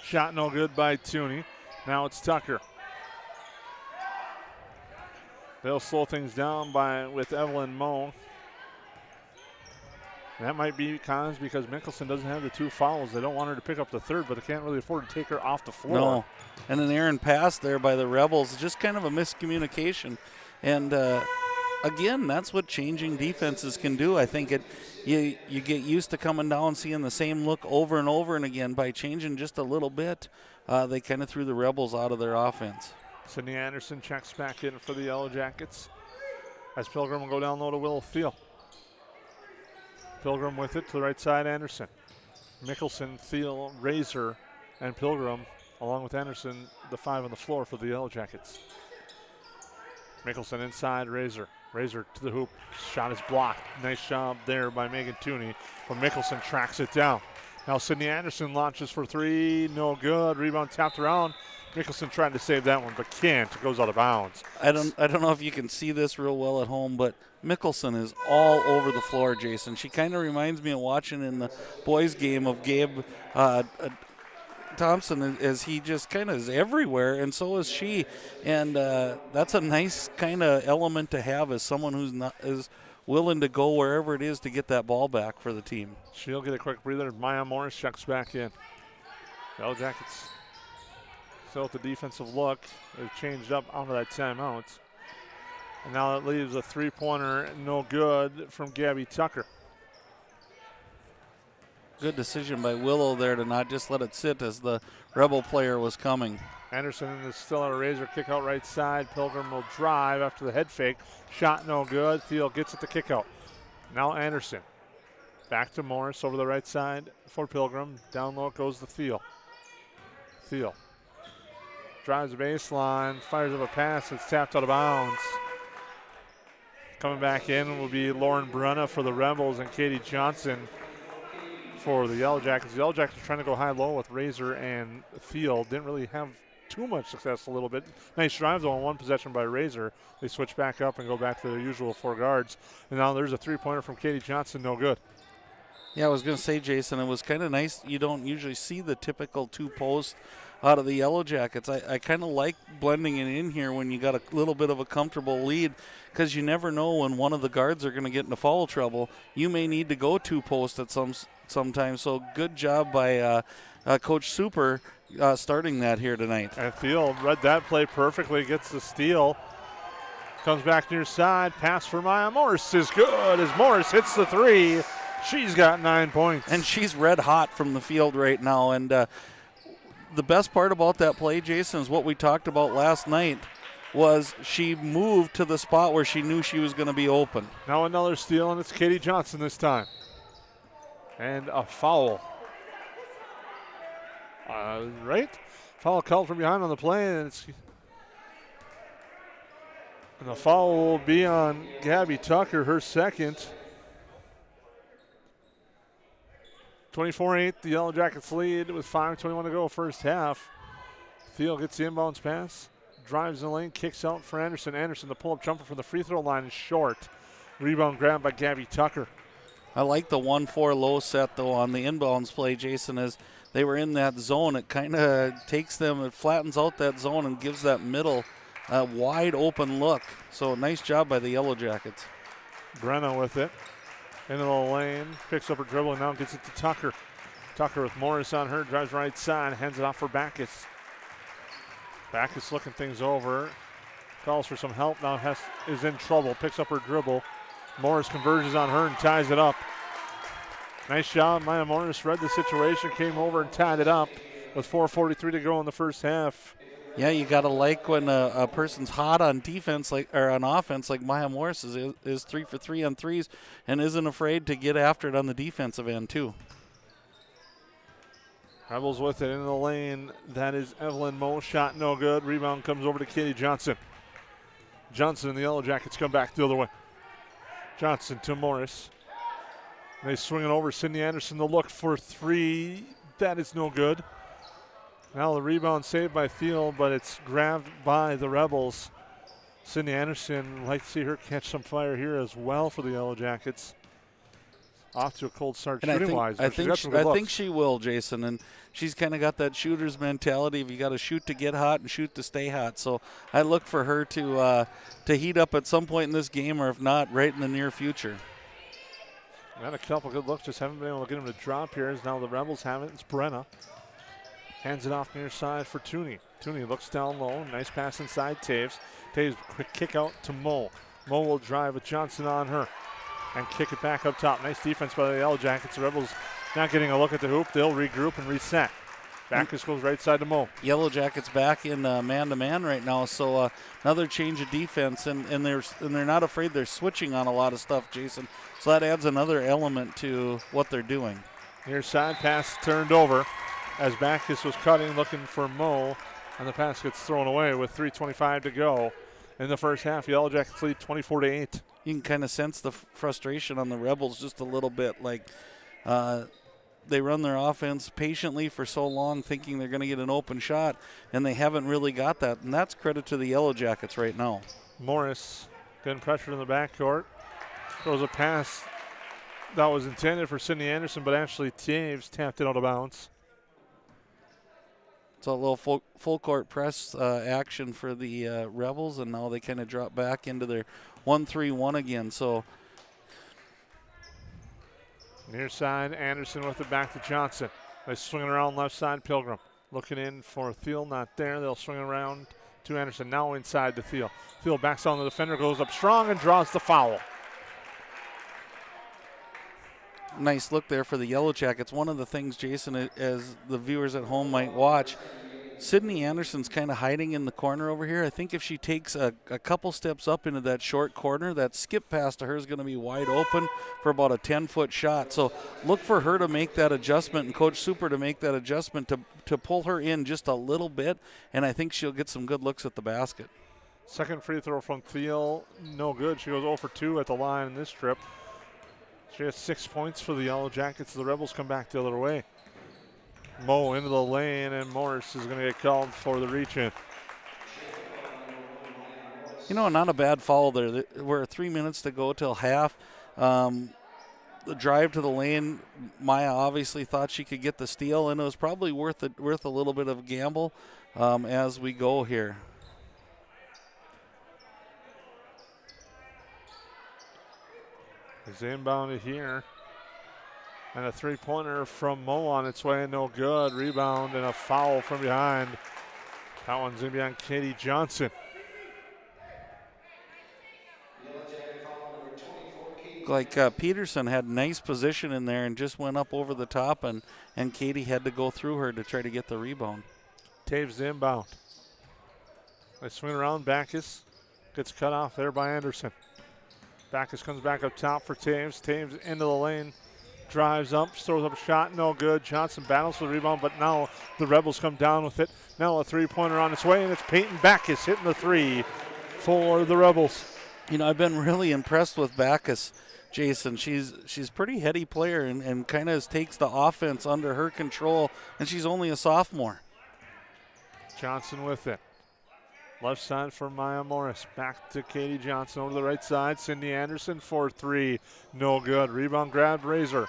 Shot no good by Tooney. Now it's Tucker. They'll slow things down with Evelyn Moe. That might be cons because Mickelson doesn't have the 2 fouls. They don't want her to pick up the 3rd, but they can't really afford to take her off the floor. No, and an errant pass there by the Rebels, just kind of a miscommunication. And again, that's what changing defenses can do. I think you get used to coming down, seeing the same look over and over and again. By changing just a little bit, they kind of threw the Rebels out of their offense. Sydney Anderson checks back in for the Yellow Jackets as Pilgrim will go down low to Willow Thiel. Pilgrim with it to the right side, Anderson. Mickelson, Thiel, Razor, and Pilgrim, along with Anderson, the 5 on the floor for the Yellow Jackets. Mickelson inside, Razor. Razor to the hoop. Shot is blocked. Nice job there by Megan Tooney. But Mickelson tracks it down. Now Sydney Anderson launches for 3. No good. Rebound tapped around. Mickelson tried to save that one, but can't. It goes out of bounds. I don't know if you can see this real well at home, but Mickelson is all over the floor, Jason. She kind of reminds me of watching in the boys' game of Gabe Thompson, as he just kind of is everywhere, and so is she. And that's a nice kind of element to have as someone who's not is willing to go wherever it is to get that ball back for the team. She'll get a quick breather. Maya Morris checks back in. Yellow Jackets still with the defensive look. They've changed up out of that timeout. And now it leaves a 3-pointer, no good, from Gabby Tucker. Good decision by Willow there to not just let it sit as the Rebel player was coming. Anderson is still at a Razor kick out right side. Pilgrim will drive after the head fake. Shot no good. Thiel gets it to kick out. Now Anderson. Back to Morris over the right side for Pilgrim. Down low goes the Thiel. Thiel drives the baseline, fires up a pass. It's tapped out of bounds. Coming back in will be Lauren Brunna for the Rebels and Katie Johnson for the Yellow Jackets. The Yellow Jackets are trying to go high-low with Razor and Thiel. Didn't really have too much success a little bit. Nice drive, though, on one possession by Razor. They switch back up and go back to their usual 4 guards. And now there's a 3-pointer from Katie Johnson, no good. Yeah, I was going to say, Jason, it was kind of nice. You don't usually see the typical 2-post out of the Yellow Jackets. I kind of like blending it in here when you got a little bit of a comfortable lead, because you never know when one of the guards are going to get into foul trouble. You may need to go 2-post at sometimes. So good job by Coach Super starting that here tonight. And Thiel read that play perfectly, gets the steal. Comes back near side, pass for Maya Morris is good as Morris hits the 3. She's got 9 points. And she's red hot from the field right now. And the best part about that play, Jason, is what we talked about last night, was she moved to the spot where she knew she was going to be open. Now another steal, and it's Katie Johnson this time. And a foul. Right? Foul called from behind on the play, and the foul will be on Gabby Tucker, her second. 24-8, the Yellow Jackets lead with 5:21 to go first half. Thiel gets the inbounds pass, drives the lane, kicks out for Anderson. Anderson, the pull-up jumper from the free throw line is short. Rebound grab by Gabby Tucker. I like the 1-4 low set, though, on the inbounds play, Jason, as they were in that zone. It kind of takes them, it flattens out that zone and gives that middle a wide open look. So nice job by the Yellow Jackets. Brenna with it. Into the lane, picks up her dribble, and now gets it to Tucker. Tucker with Morris on her, drives right side, hands it off for Backus. Backus looking things over, calls for some help, now is in trouble, picks up her dribble. Morris converges on her and ties it up. Nice job, Maya Morris read the situation, came over and tied it up with 4:43 to go in the first half. Yeah, you got to like when a person's hot on defense, or on offense, like Maya Morris is 3 for 3 on threes and isn't afraid to get after it on the defensive end, too. Rebels with it in the lane. That is Evelyn Moe. Shot no good. Rebound comes over to Katie Johnson. Johnson and the Yellow Jackets come back the other way. Johnson to Morris. They swing it over. Sydney Anderson the look for 3. That is no good. Now the rebound saved by Thiel, but it's grabbed by the Rebels. Sydney Anderson, like to see her catch some fire here as well for the Yellow Jackets. off to a cold start And shooting-wise. I think she will, Jason. And she's kind of got that shooter's mentality of you got to shoot to get hot and shoot to stay hot. So I look for her to heat up at some point in this game, or if not, right in the near future. Had a couple good looks, just haven't been able to get him to drop here. As now the Rebels have it. It's Brenna. Hands it off near side for Tooney. Tooney looks down low. Nice pass inside Taves. Taves, quick kick out to Mo. Mo will drive with Johnson on her and kick it back up top. Nice defense by the Yellow Jackets. The Rebels not getting a look at the hoop. They'll regroup and reset. Backus goes right side to Mo. Yellow Jackets back in man-to-man right now, so another change of defense, and they're not afraid. They're switching on a lot of stuff, Jason. So that adds another element to what they're doing. Near side pass turned over as Backus was cutting, looking for Mo, and the pass gets thrown away with 3:25 to go in the first half. Yellow Jackets lead 24-8. You can kind of sense the frustration on the Rebels just a little bit, like they run their offense patiently for so long thinking they're going to get an open shot, and they haven't really got that, and that's credit to the Yellow Jackets right now. Morris getting pressured in the backcourt. Throws a pass that was intended for Sydney Anderson, but actually Taves tapped it out of bounds. It's a little full court press action for the Rebels, and now they kind of drop back into their 1-3-1 again. So near side, Anderson with it back to Johnson. They swing it around left side, Pilgrim. Looking in for Thiel, not there. They'll swing it around to Anderson, now inside to Thiel. Thiel backs on the defender, goes up strong and draws the foul. nice look there for the Yellow Jackets. One of the things, Jason, as the viewers at home might watch, Sydney Anderson's kind of hiding in the corner over here. I think if she takes a couple steps up into that short corner, that skip pass to her is going to be wide open for about a 10-foot shot. So look for her to make that adjustment and Coach Super to make that adjustment to pull her in just a little bit, and I think she'll get some good looks at the basket. Second free throw from Thiel, no good. She goes 0 for 2 at the line in this trip. She has 6 points for the Yellow Jackets. The Rebels come back the other way. Mo into the lane, and Morris is going to get called for the reach-in. You know, not a bad foul there. We're 3 minutes to go till half. The drive to the lane, Maya obviously thought she could get the steal, and it was probably worth a little bit of a gamble as we go here. Is inbounded here. And a three-pointer from Mo on its way, no good. Rebound and a foul from behind. That one's going to be on Katie Johnson. Like Peterson had nice position in there and just went up over the top, and Katie had to go through her to try to get the rebound. Taves the inbound. They swing around. Backus gets cut off there by Anderson. Backus comes back up top for Taves. Taves into the lane. Drives up, throws up a shot, no good. Johnson battles for the rebound, but now the Rebels come down with it. Now a three-pointer on its way, and it's Peyton Backus hitting the three for the Rebels. You know, I've been really impressed with Backus, Jason. She's a pretty heady player and kind of takes the offense under her control, and she's only a sophomore. Johnson with it. Left side for Maya Morris. Back to Katie Johnson over the right side. Cindy Anderson for three. No good. Rebound grabbed Razor.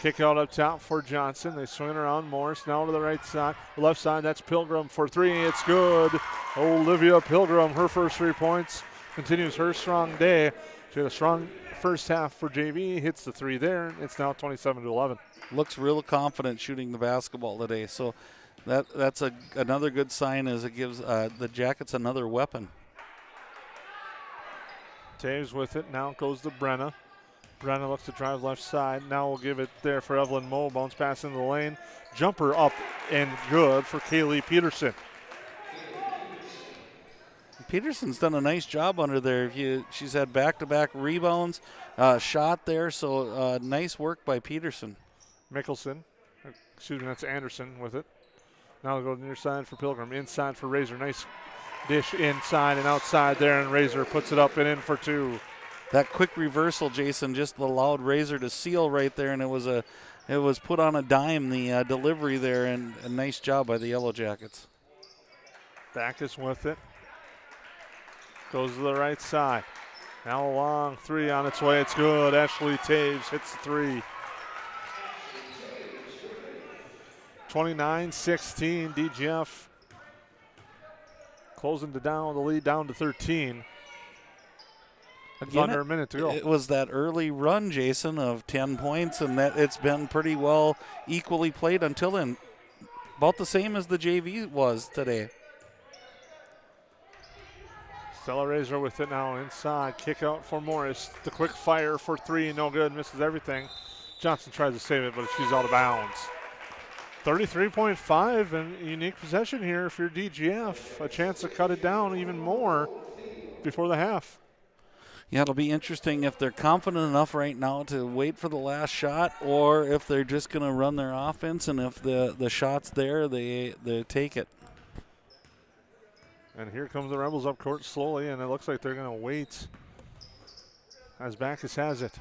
Kick out up top for Johnson. They swing it around. Morris now to the right side. Left side, that's Pilgrim for three. It's good. Olivia Pilgrim, her first 3 points. Continues her strong day. She had a strong first half for JV. Hits the three there. It's now 27-11. Looks real confident shooting the basketball today. So that's another good sign as it gives the Jackets another weapon. Taves with it. Now it goes to Brenna. Brenna looks to drive left side. Now we'll give it there for Evelyn Moe. Bounce pass into the lane. Jumper up and good for Kaylee Peterson. Peterson's done a nice job under there. She's had back-to-back rebounds, shot there, so nice work by Peterson. Mickelson, excuse me, that's Anderson with it. Now we'll go near side for Pilgrim. Inside for Razor. Nice dish inside and outside there, and Razor puts it up and in for two. That quick reversal, Jason, just allowed Razor to seal right there, and it was put on a dime, the delivery there, and a nice job by the Yellow Jackets. Backus with it. Goes to the right side. Now a long three on its way. It's good. Ashley Taves hits the three. 29-16. DGF closing the lead down to 13. Again, under a minute to go. It was that early run, Jason, of 10 points, and that it's been pretty well equally played until then. About the same as the JV was today. Stella Razor with it now inside. Kick out for Morris. The quick fire for three. No good. Misses everything. Johnson tries to save it, but she's out of bounds. 33.5 and unique possession here for DGF. A chance to cut it down even more before the half. Yeah, it'll be interesting if they're confident enough right now to wait for the last shot, or if they're just going to run their offense, and if the shot's there, they take it. And here comes the Rebels up court slowly, and it looks like they're going to wait as Backus has it.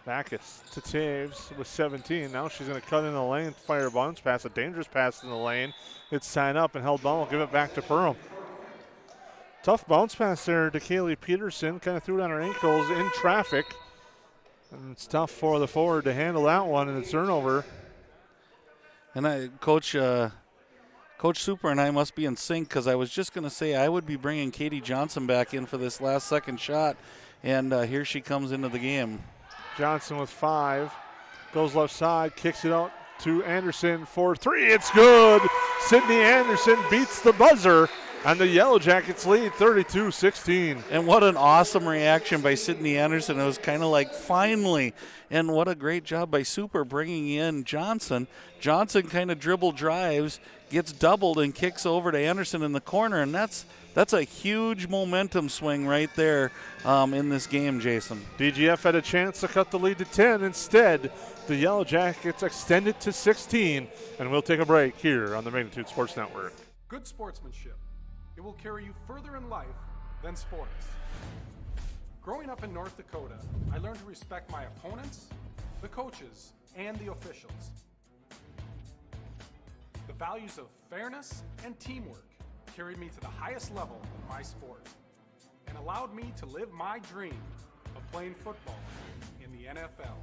Backus to Taves with 17. Now she's going to cut in the lane, fire a bounce pass, a dangerous pass in the lane. It's tied up and held down. We'll give it back to Perham. Tough bounce pass there to Kaylee Peterson. Kind of threw it on her ankles in traffic. And it's tough for the forward to handle that one in the turnover. And Coach Super and I must be in sync, because I was just going to say I would be bringing Katie Johnson back in for this last second shot. And here she comes into the game. Johnson with 5. Goes left side, kicks it out to Anderson for 3. It's good. Sydney Anderson beats the buzzer. And the Yellow Jackets lead 32-16. And what an awesome reaction by Sydney Anderson. It was kind of like, finally. And what a great job by Super bringing in Johnson. Johnson kind of dribble drives, gets doubled, and kicks over to Anderson in the corner. And that's a huge momentum swing right there in this game, Jason. DGF had a chance to cut the lead to 10. Instead, the Yellow Jackets extend it to 16. And we'll take a break here on the Magnitude Sports Network. Good sportsmanship. It will carry you further in life than sports. Growing up in North Dakota, I learned to respect my opponents, the coaches, and the officials. The values of fairness and teamwork carried me to the highest level in my sport and allowed me to live my dream of playing football in the NFL.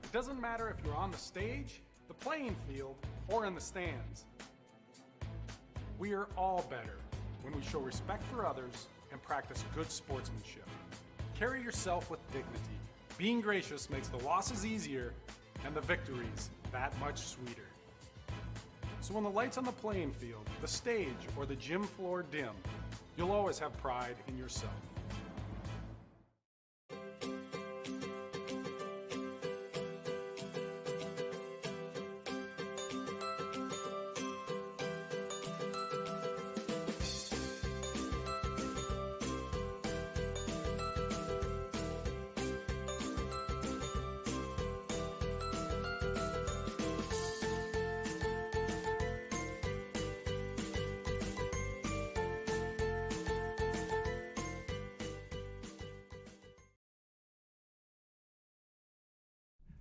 It doesn't matter if you're on the stage, the playing field, or in the stands. We are all better when we show respect for others and practice good sportsmanship. Carry yourself with dignity. Being gracious makes the losses easier and the victories that much sweeter. So when the lights on the playing field, the stage, or the gym floor dim, you'll always have pride in yourself.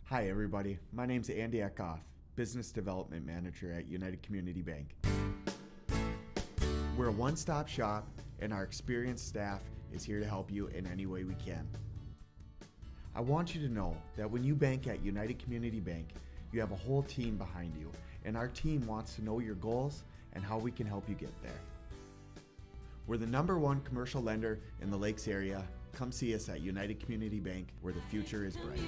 Hi everybody, my name's Andy Eckhoff, Business Development Manager at United Community Bank. We're a one-stop shop and our experienced staff is here to help you in any way we can. I want you to know that when you bank at United Community Bank, you have a whole team behind you, and our team wants to know your goals and how we can help you get there. We're the #1 commercial lender in the Lakes area. Come see us at United Community Bank, where the future is bright.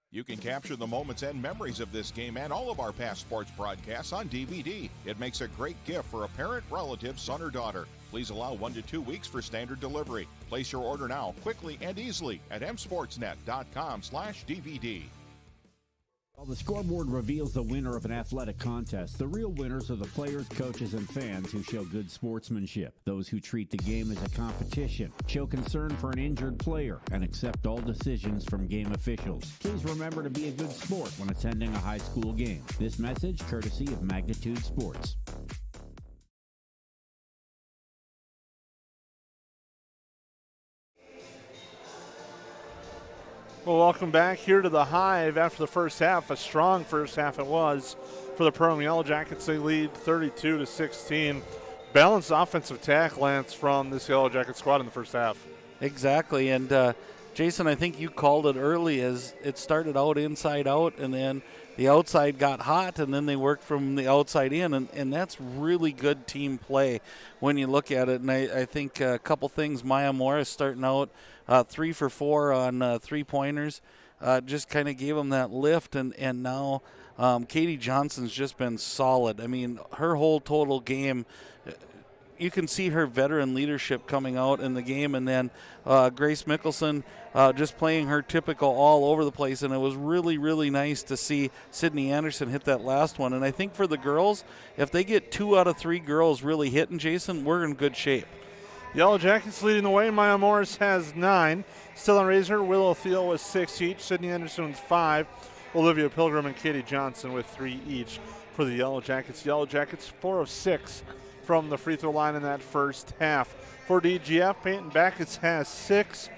You can capture the moments and memories of this game and all of our past sports broadcasts on DVD. It makes a great gift for a parent, relative, son, or daughter. Please allow 1 to 2 weeks for standard delivery. Place your order now, quickly and easily at msportsnet.com/DVD. While the scoreboard reveals the winner of an athletic contest, the real winners are the players, coaches, and fans who show good sportsmanship. Those who treat the game as a competition, show concern for an injured player, and accept all decisions from game officials. Please remember to be a good sport when attending a high school game. This message courtesy of Magnitude Sports. Well, welcome back here to the Hive after the first half. A strong first half it was for the Perham Yellow Jackets. They lead 32-16. Balanced offensive attack, Lance, from this Yellow Jacket squad in the first half. Exactly, and Jason, I think you called it early as it started out inside out, and then the outside got hot, and then they worked from the outside in, and that's really good team play when you look at it. And I think a couple things, Maya Morris starting out 3 for 4 on three-pointers, just kind of gave them that lift, and now Katie Johnson's just been solid. I mean, her whole total game, you can see her veteran leadership coming out in the game, and then Grace Mickelson just playing her typical all over the place, and it was really, really nice to see Sydney Anderson hit that last one. And I think for the girls, if they get 2 out of 3 girls really hitting, Jason, we're in good shape. Yellow Jackets leading the way. Maya Morris has 9. Stella Razor, Willow Thiel with 6 each. Sydney Anderson with 5. Olivia Pilgrim and Katie Johnson with 3 each for the Yellow Jackets. Yellow Jackets 4 of 6 from the free throw line in that first half. For DGF, Peyton Backus has 6.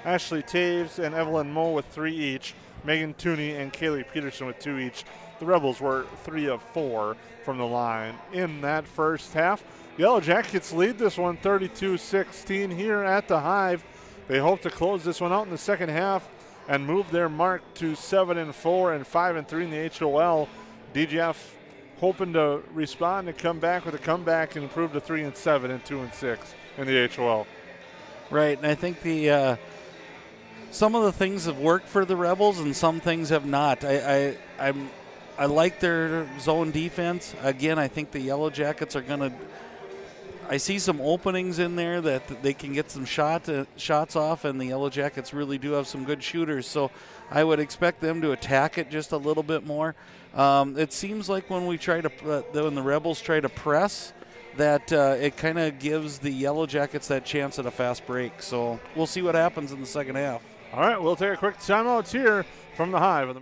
Ashley Taves and Evelyn Moe with 3 each. Megan Tooney and Kaylee Peterson with 2 each. The Rebels were 3 of 4 from the line in that first half. Yellow Jackets lead this one 32-16 here at the Hive. They hope to close this one out in the second half and move their mark to 7-4 and 5-3 in the HOL. DGF hoping to respond and come back with a comeback and improve to 3-7 and 2-6 in the HOL. Right, and I think the some of the things have worked for the Rebels and some things have not. I like their zone defense. Again, I think the Yellow Jackets are going to. I see some openings in there that they can get some shots off, and the Yellow Jackets really do have some good shooters. So I would expect them to attack it just a little bit more. It seems like when when the Rebels try to press, that it kind of gives the Yellow Jackets that chance at a fast break. So we'll see what happens in the second half. All right, we'll take a quick timeout here from the Hive.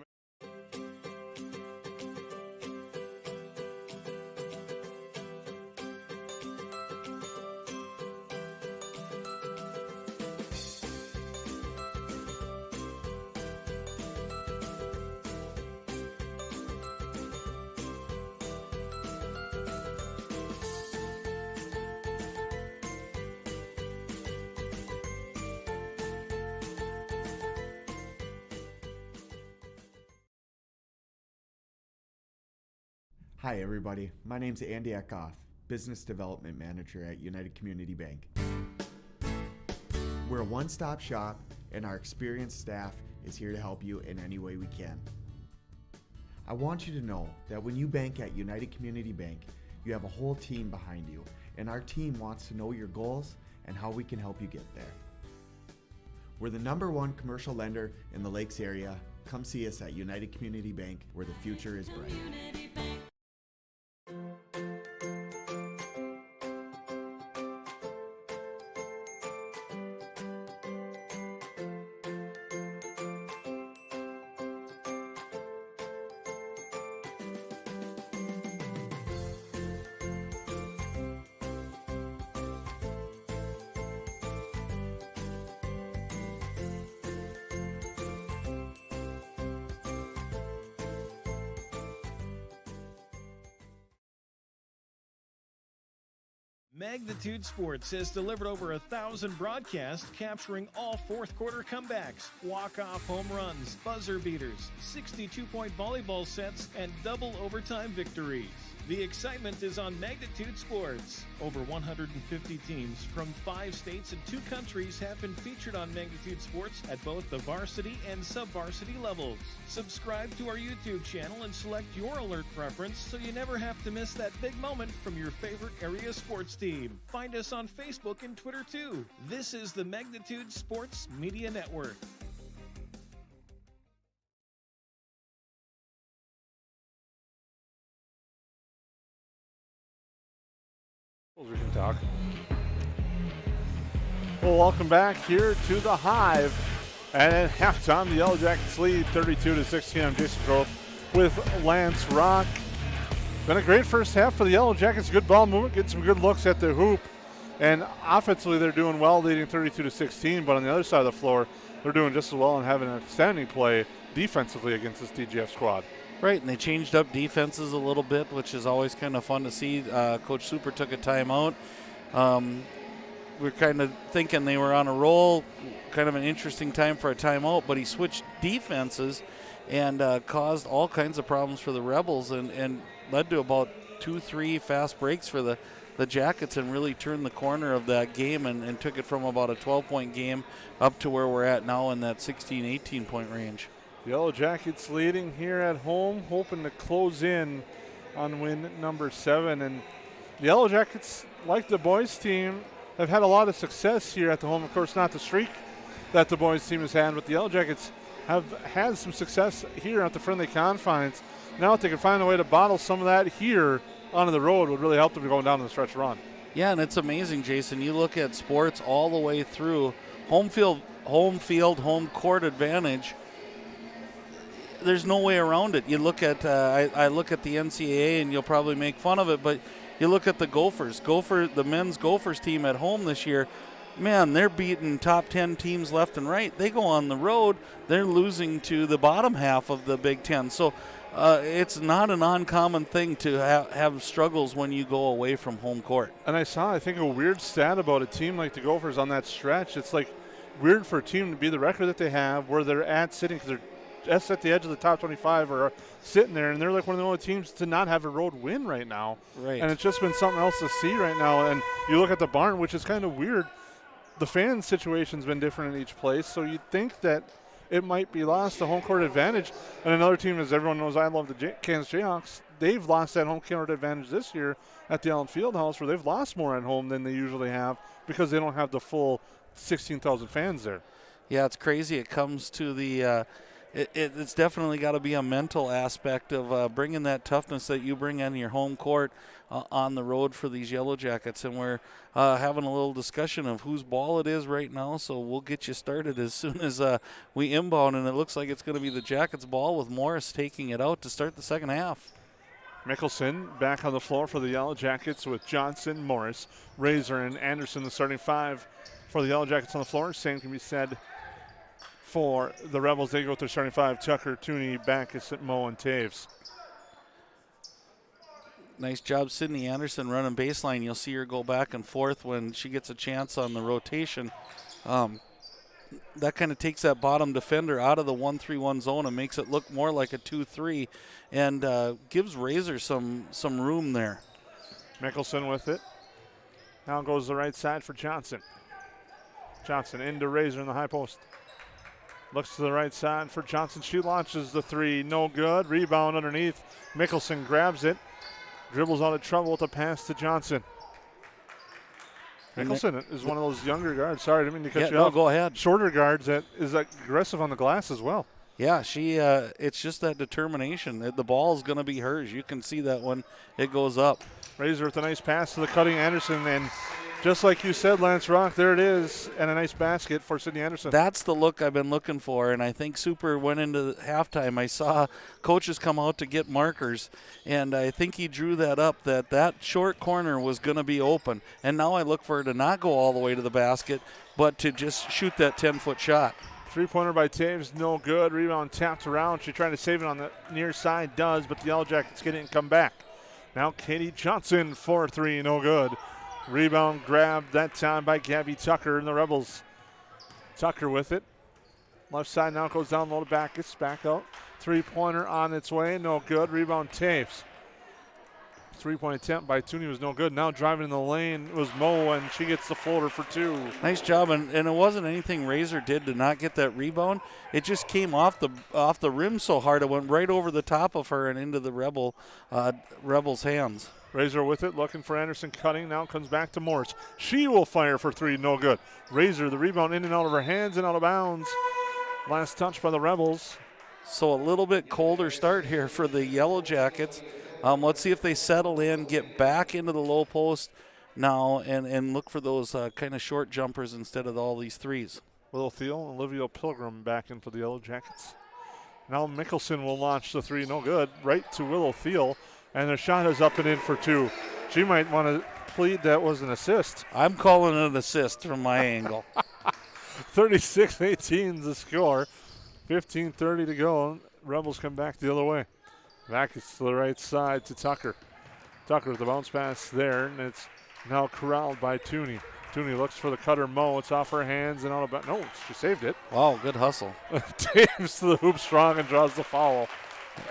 Hi everybody, my name's Andy Eckhoff, Business Development Manager at United Community Bank. We're a one-stop shop and our experienced staff is here to help you in any way we can. I want you to know that when you bank at United Community Bank, you have a whole team behind you, and our team wants to know your goals and how we can help you get there. We're the #1 commercial lender in the Lakes area. Come see us at United Community Bank, where the future is bright. Magnitude Sports has delivered over 1,000 broadcasts capturing all fourth quarter comebacks, walk-off home runs, buzzer beaters, 62-point volleyball sets, and double overtime victories. The excitement is on Magnitude Sports. Over 150 teams from 5 states and 2 countries have been featured on Magnitude Sports at both the varsity and sub-varsity levels. Subscribe to our YouTube channel and select your alert preference so you never have to miss that big moment from your favorite area sports team. Find us on Facebook and Twitter too. This is the Magnitude Sports Media Network. Doc. Well, welcome back here to the Hive. And at halftime, the Yellow Jackets lead 32-16. I'm Jason Groth with Lance Rock. Been a great first half for the Yellow Jackets. Good ball movement, getting some good looks at the hoop. And offensively, they're doing well, leading 32-16. But on the other side of the floor, they're doing just as well and having an outstanding play defensively against this DGF squad. Right, and they changed up defenses a little bit, which is always kind of fun to see. Coach Super took a timeout. We're kind of thinking they were on a roll, kind of an interesting time for a timeout, but he switched defenses and caused all kinds of problems for the Rebels and led to about 2-3 fast breaks for the Jackets and really turned the corner of that game and took it from about a 12-point game up to where we're at now in that 16, 18-point range. Yellow Jackets leading here at home, hoping to close in on win number 7. And the Yellow Jackets, like the boys team, have had a lot of success here at the home. Of course, not the streak that the boys team has had, but the Yellow Jackets have had some success here at the friendly confines. Now if they can find a way to bottle some of that here onto the road, would really help them going down the stretch run. Yeah, and it's amazing, Jason. You look at sports all the way through, home field, home court advantage. There's no way around it. You look at, I look at the NCAA, and you'll probably make fun of it, but you look at the Gophers. The men's Gophers team at home this year, man, they're beating top 10 teams left and right. They go on the road, they're losing to the bottom half of the Big Ten. So it's not an uncommon thing to have struggles when you go away from home court. And I think, a weird stat about a team like the Gophers on that stretch. It's like weird for a team to be the record that they have, where they're at sitting, because they're just at the edge of the top 25 or sitting there, and they're like one of the only teams to not have a road win right now. Right. And it's just been something else to see right now. And you look at the barn, which is kind of weird. The fan situation's been different in each place, so you'd think that it might be lost, the home court advantage. And another team, as everyone knows, I love the Kansas Jayhawks. They've lost that home court advantage this year at the Allen Fieldhouse, where they've lost more at home than they usually have because they don't have the full 16,000 fans there. Yeah, it's crazy. It comes to the it's definitely got to be a mental aspect of bringing that toughness that you bring on your home court on the road for these Yellow Jackets. And we're having a little discussion of whose ball it is right now, so we'll get you started as soon as we inbound, and it looks like it's going to be the Jackets' ball with Morris taking it out to start the second half. Mickelson back on the floor for the Yellow Jackets with Johnson, Morris, Razor, and Anderson, the starting 5 for the Yellow Jackets on the floor. Same can be said for the Rebels. They go with their starting 5, Tucker, Tooney, Backus, Moe, and Taves. Nice job, Sydney Anderson running baseline. You'll see her go back and forth when she gets a chance on the rotation. That kind of takes that bottom defender out of the 1-3-1 zone and makes it look more like a 2-3 and gives Razor some room there. Mickelson with it. Now goes the right side for Johnson. Johnson into Razor in the high post. Looks to the right side for Johnson. She launches the 3. No good. Rebound underneath. Mickelson grabs it. Dribbles out of trouble with a pass to Johnson. Mickelson is one of those younger guards. Sorry, I didn't mean to cut you off. Go ahead. Shorter guards that is aggressive on the glass as well. Yeah, she. It's just that determination. The ball is going to be hers. You can see that when it goes up. Razor with a nice pass to the cutting Anderson, and just like you said, Lance Rock, there it is, and a nice basket for Sydney Anderson. That's the look I've been looking for, and I think Super went into halftime. I saw coaches come out to get markers, and I think he drew that up, that short corner was going to be open. And now I look for her to not go all the way to the basket, but to just shoot that 10-foot shot. Three-pointer by Taves, no good. Rebound tapped around. She tried to save it on the near side, does, but the Yellow Jackets get it and come back. Now Katie Johnson for 3, no good. Rebound grabbed that time by Gabby Tucker and the Rebels. Tucker with it. Left side now goes down low to Backus. Back out. Three-pointer on its way. No good. Rebound Taves. Three-point attempt by Tooney was no good. Now driving in the lane was Moe, and she gets the floater for 2. Nice job, and it wasn't anything Razor did to not get that rebound. It just came off the rim so hard it went right over the top of her and into the Rebels' hands. Razor with it, looking for Anderson, cutting. Now comes back to Morris. She will fire for 3, no good. Razor, the rebound in and out of her hands and out of bounds. Last touch by the Rebels. So a little bit colder start here for the Yellow Jackets. Let's see if they settle in, get back into the low post, now and look for those kind of short jumpers instead of all these threes. Willow Thiel and Olivia Pilgrim back in for the Yellow Jackets. Now Mickelson will launch the three, no good, right to Willow Thiel, and the shot is up and in for two. She might want to plead that was an assist. I'm calling it an assist from my angle. 36-18 the score. 15:30 to go. Rebels come back the other way. Back to the right side to Tucker. Tucker, the bounce pass there, and it's now corralled by Tooney. Tooney looks for the cutter Mo. It's off her hands and out of no, she saved it. Wow, good hustle. Taves to the hoop strong and draws the foul.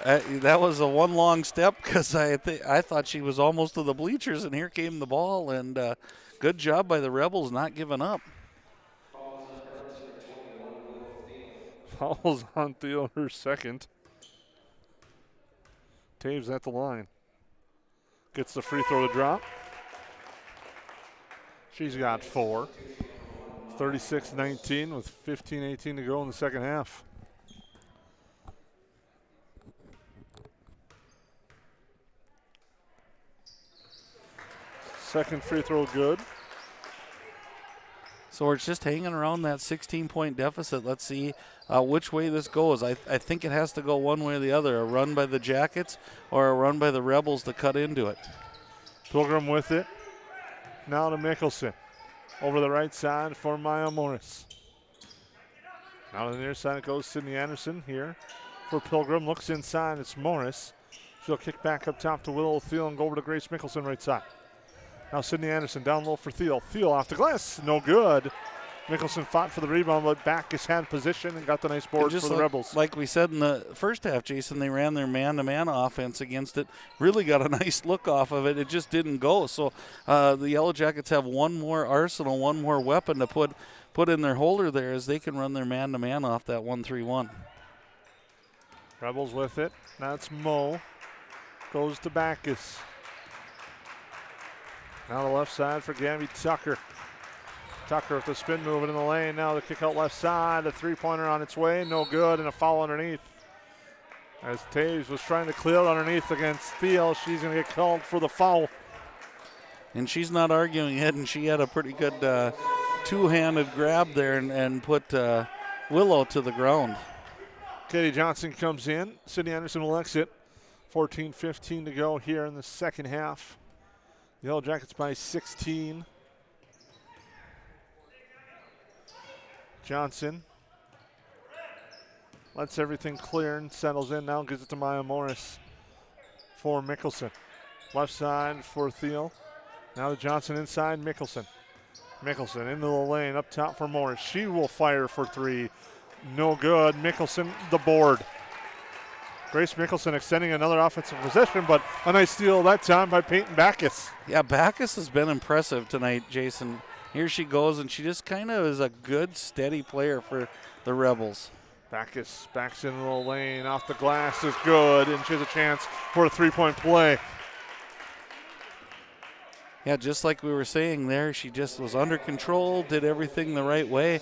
That was a one long step because I thought she was almost to the bleachers, and here came the ball, and good job by the Rebels not giving up. Fouls on Thiel, her second. Taves at the line. Gets the free throw to drop. She's got 4. 36-19 with 15-18 to go in the second half. Second free throw good. So we're just hanging around that 16-point deficit. Let's see which way this goes. I think it has to go one way or the other, a run by the Jackets or a run by the Rebels to cut into it. Pilgrim with it. Now to Mickelson. Over the right side for Maya Morris. Now to the near side it goes Sydney Anderson here for Pilgrim. Looks inside, it's Morris. She'll kick back up top to Willow Thiel and go over to Grace Mickelson right side. Now Sydney Anderson down low for Thiel. Thiel off the glass, no good. Mickelson fought for the rebound, but Backus had position and got the nice board for the Rebels. Like we said in the first half, Jason, they ran their man-to-man offense against it. Really got a nice look off of it. It just didn't go. So the Yellow Jackets have one more arsenal, one more weapon to put in their holder there as they can run their man-to-man off that 1-3-1. Rebels with it. Now it's Mo. Goes to Backus. Now the left side for Gabby Tucker. Tucker with the spin move in the lane. Now the kick out left side. A three-pointer on its way. No good, and a foul underneath. As Taves was trying to clear underneath against Thiel, she's going to get called for the foul. And she's not arguing it, and she had a pretty good two-handed grab there and put Willow to the ground. Katie Johnson comes in. Sydney Anderson will exit. 14-15 to go here in the second half. Yellow Jackets by 16. Johnson lets everything clear and settles in. Now gives it to Maya Morris for Mickelson. Left side for Thiel. Now to Johnson inside Mickelson. Mickelson into the lane up top for Morris. She will fire for three. No good. Mickelson the board. Grace Mickelson extending another offensive possession, but a nice steal that time by Peyton Backus. Yeah, Backus has been impressive tonight, Jason. Here she goes, and she just kind of is a good, steady player for the Rebels. Backus backs into the lane, off the glass is good, and she has a chance for a three-point play. Yeah, just like we were saying there, she just was under control, did everything the right way.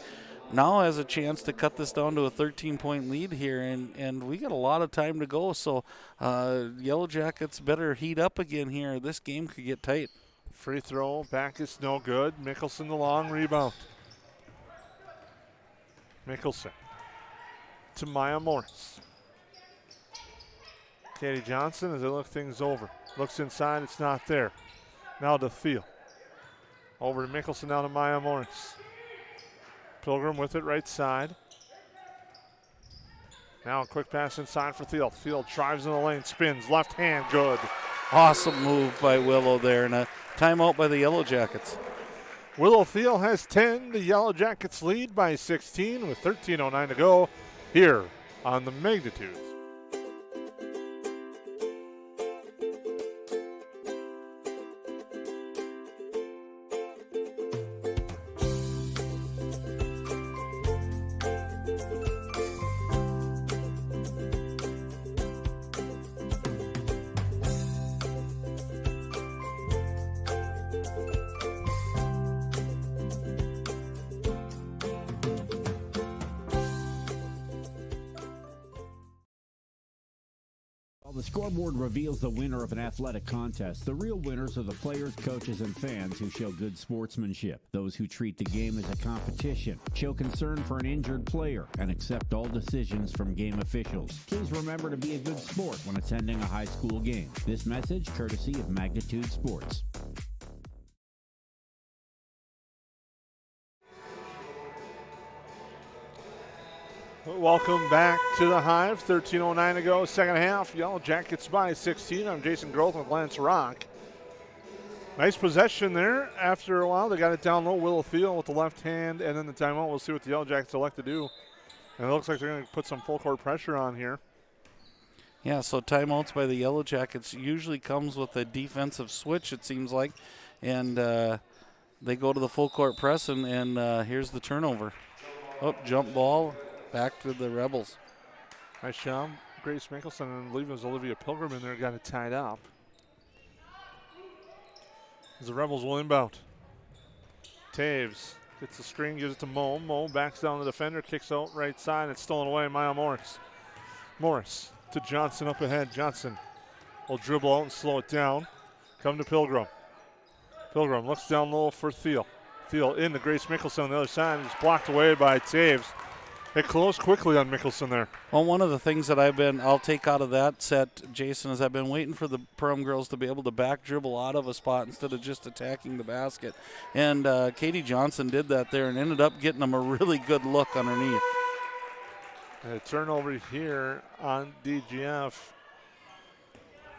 Now has a chance to cut this down to a 13-point lead here, and we got a lot of time to go, so Yellow Jackets better heat up again here. This game could get tight. Free throw, Backus no good. Mickelson the long rebound. Mickelson to Maya Morris. Katie Johnson as they look things over. Looks inside, it's not there. Now to Thiel. Over to Mickelson, now to Maya Morris. Pilgrim with it right side. Now a quick pass inside for Thiel. Thiel drives in the lane, spins, left hand, good. Awesome move by Willow there, and a timeout by the Yellow Jackets. Willow Thiel has 10. The Yellow Jackets lead by 16 with 13:09 to go here on the Magnitude. While the scoreboard reveals the winner of an athletic contest, the real winners are the players, coaches, and fans who show good sportsmanship. Those who treat the game as a competition, show concern for an injured player, and accept all decisions from game officials. Please remember to be a good sport when attending a high school game. This message courtesy of Magnitude Sports. Welcome back to the Hive. 13:09 to go, second half. Yellow Jackets by 16. I'm Jason Groth with Lance Rock. Nice possession there. After a while, they got it down low. Willow Thiel with the left hand, and then the timeout. We'll see what the Yellow Jackets elect to do. And it looks like they're going to put some full court pressure on here. Yeah, so timeouts by the Yellow Jackets usually comes with a defensive switch, it seems like. And they go to the full court press, and here's the turnover. Oh, jump ball. Back to the Rebels. Nice job. Grace Mickelson, and I believe it was Olivia Pilgrim in there, got it tied up. As the Rebels will inbound. Taves gets the screen, gives it to Mo. Mo backs down the defender, kicks out right side. It's stolen away. Maya Morris. Morris to Johnson up ahead. Johnson will dribble out and slow it down. Come to Pilgrim. Pilgrim looks down low for Thiel. Thiel into Grace Mickelson on the other side. He's blocked away by Taves. It closed quickly on Mickelson there. Well, one of the things that I'll take out of that set, Jason, is I've been waiting for the Perham girls to be able to back dribble out of a spot instead of just attacking the basket. And Katie Johnson did that there and ended up getting them a really good look underneath. A turnover here on DGF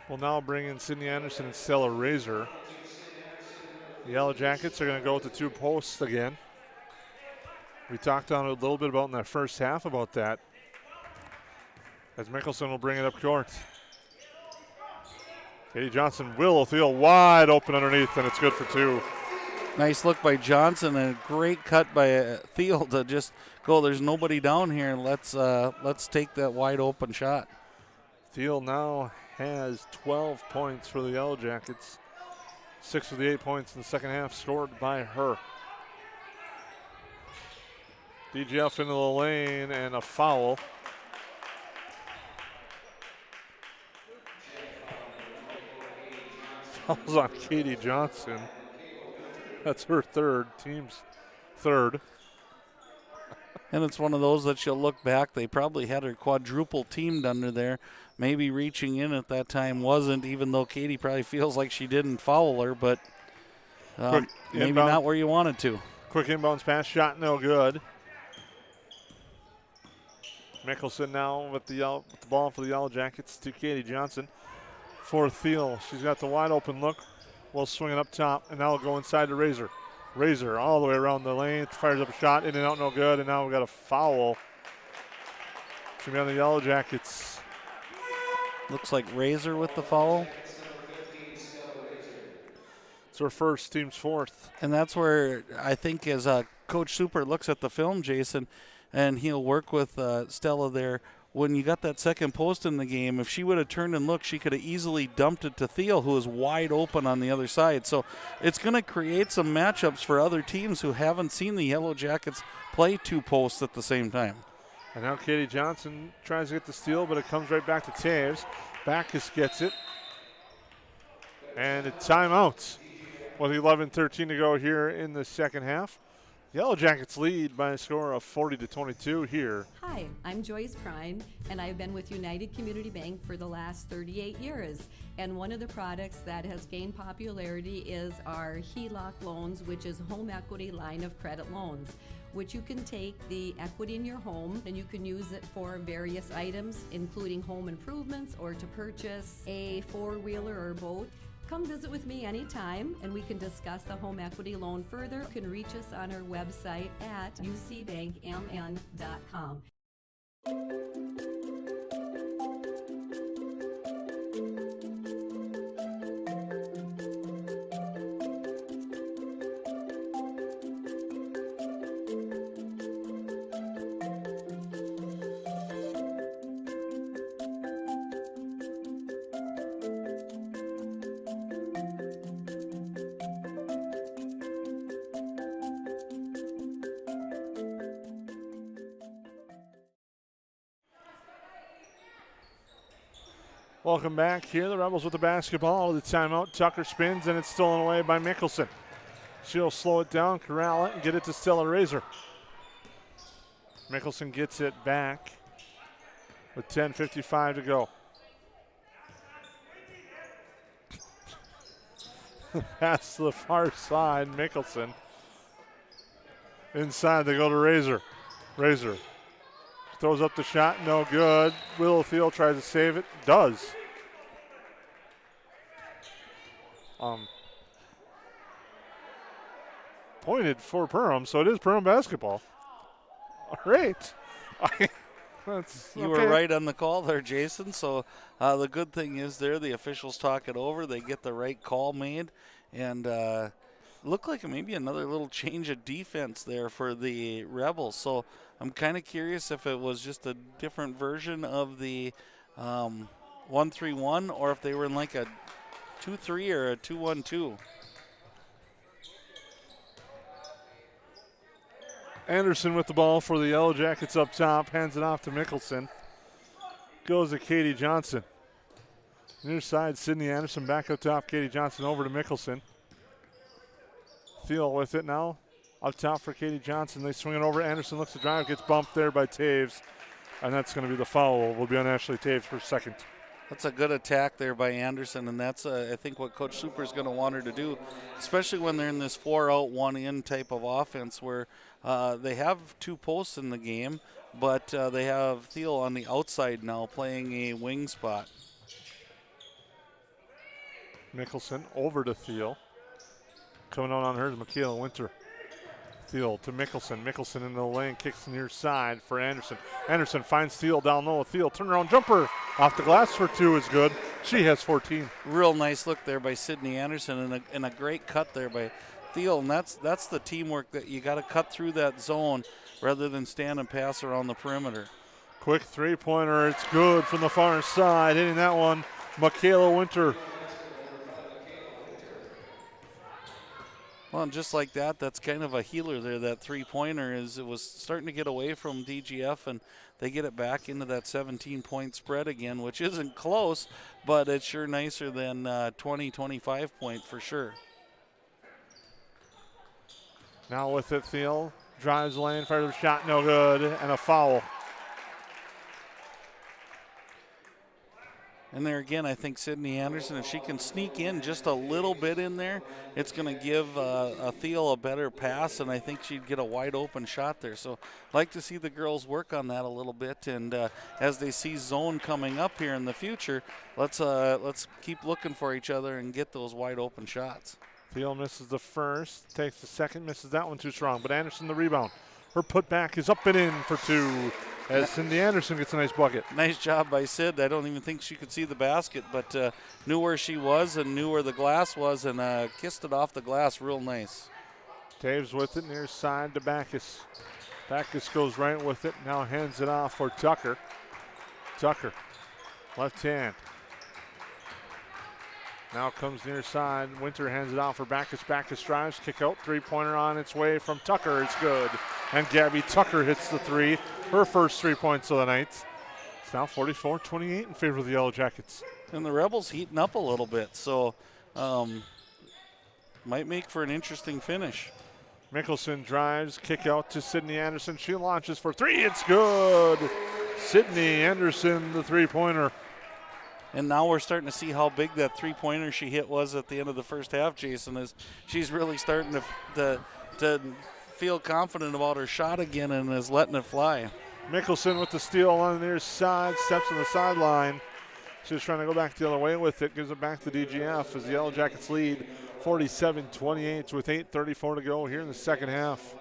will now bring in Sydney Anderson and Stella Razor. The Yellow Jackets are going to go with the two posts again. We talked on a little bit about in that first half about that. As Mickelson will bring it up court. Katie Johnson will feel wide open underneath, and it's good for two. Nice look by Johnson and a great cut by Thiel to just go, there's nobody down here, and let's take that wide open shot. Thiel now has 12 points for the Yellow Jackets. 6 of the 8 points in the second half scored by her. DGF into the lane and a foul. Fouls on Katie Johnson. That's her third, team's third. And it's one of those that she'll look back. They probably had her quadruple teamed under there. Maybe reaching in at that time wasn't, even though Katie probably feels like she didn't foul her, but maybe not where you wanted to. Quick inbounds pass, shot no good. Mickelson now with the ball for the Yellow Jackets to Katie Johnson. For Thiel, she's got the wide open look. Will swing it up top, and now we'll go inside to Razor. Razor all the way around the lane, fires up a shot, in and out, no good, and now we've got a foul. It's going to be on the Yellow Jackets. Looks like Razor with the foul. It's her first, team's fourth. And that's where I think as Coach Super looks at the film, Jason, and he'll work with Stella there. When you got that second post in the game, if she would have turned and looked, she could have easily dumped it to Thiel, who is wide open on the other side. So it's going to create some matchups for other teams who haven't seen the Yellow Jackets play two posts at the same time. And now Katie Johnson tries to get the steal, but it comes right back to Taves. Backus gets it. And a timeout with 11:13 to go here in the second half. Yellow Jackets lead by a score of 40-22 here. Hi, I'm Joyce Prine, and I've been with United Community Bank for the last 38 years. And one of the products that has gained popularity is our HELOC loans, which is home equity line of credit loans, which you can take the equity in your home and you can use it for various items, including home improvements or to purchase a four-wheeler or boat. Come visit with me anytime and we can discuss the home equity loan further. You can reach us on our website at ucbankmn.com. Welcome back here. The Rebels with the basketball. The timeout. Tucker spins, and it's stolen away by Mickelson. She'll slow it down, corral it, and get it to Stella Razor. Mickelson gets it back with 10:55 to go. Pass to the far side, Mickelson. Inside, they go to Razor. Razor throws up the shot, no good. Willow Thiel tries to save it, does. Pointed for Perham, so it is Perham basketball. All right. You were right on the call there, Jason. So the good thing is the officials talk it over. They get the right call made. And looked like maybe another little change of defense there for the Rebels. So I'm kind of curious if it was just a different version of the 1-3-1 or if they were in like a 2-3 or a 2-1-2. Anderson with the ball for the Yellow Jackets up top. Hands it off to Mickelson. Goes to Katie Johnson. Near side, Sydney Anderson back up top. Katie Johnson over to Mickelson. Thiel with it now. Up top for Katie Johnson. They swing it over. Anderson looks to drive. Gets bumped there by Taves. And that's going to be the foul. Will be on Ashley Taves for second. That's a good attack there by Anderson, and that's, I think, what Coach Super is going to want her to do, especially when they're in this 4-out, 1-in type of offense where they have two posts in the game, but they have Thiel on the outside now playing a wing spot. Mickelson over to Thiel. Coming out on her is Michaela Winter. Thiel to Mickelson. Mickelson in the lane, kicks near side for Anderson. Anderson finds Thiel down low. Thiel turnaround jumper off the glass for two is good. She has 14. Real nice look there by Sydney Anderson and a great cut there by Thiel. And that's the teamwork that you got to cut through that zone rather than stand and pass around the perimeter. Quick three-pointer. It's good from the far side. Hitting that one, Michaela Winter. Well, and just like that, that's kind of a healer there. That three-pointer it was starting to get away from DGF, and they get it back into that 17-point spread again, which isn't close, but it's sure nicer than 20, 25 point for sure. Now with it, Thiel drives the lane, fires a shot, no good, and a foul. And there again, I think Sydney Anderson, if she can sneak in just a little bit in there, it's going to give Thiel a better pass, and I think she'd get a wide open shot there. So like to see the girls work on that a little bit, and as they see zone coming up here in the future, let's keep looking for each other and get those wide open shots. Thiel misses the first, takes the second, misses that one too strong, but Anderson the rebound. Her putback is up and in for two as Cindy Anderson gets a nice bucket. Nice job by Sid. I don't even think she could see the basket, but knew where she was and knew where the glass was and kissed it off the glass real nice. Taves with it near side to Backus. Backus goes right with it, now hands it off for Tucker. Tucker, left hand. Now comes near side. Winter hands it out for Backus. Backus drives, kick out, three-pointer on its way from Tucker. It's good. And Gabby Tucker hits the three. Her first 3 points of the night. It's now 44-28 in favor of the Yellow Jackets. And the Rebels heating up a little bit, so might make for an interesting finish. Mickelson drives, kick out to Sydney Anderson. She launches for three. It's good. Sydney Anderson, the three-pointer. And now we're starting to see how big that three-pointer she hit was at the end of the first half, Jason, is she's really starting to feel confident about her shot again and is letting it fly. Mickelson with the steal on the near side, steps on the sideline. She's trying to go back the other way with it, gives it back to DGF as the Yellow Jackets lead 47-28 with 8:34 to go here in the second half.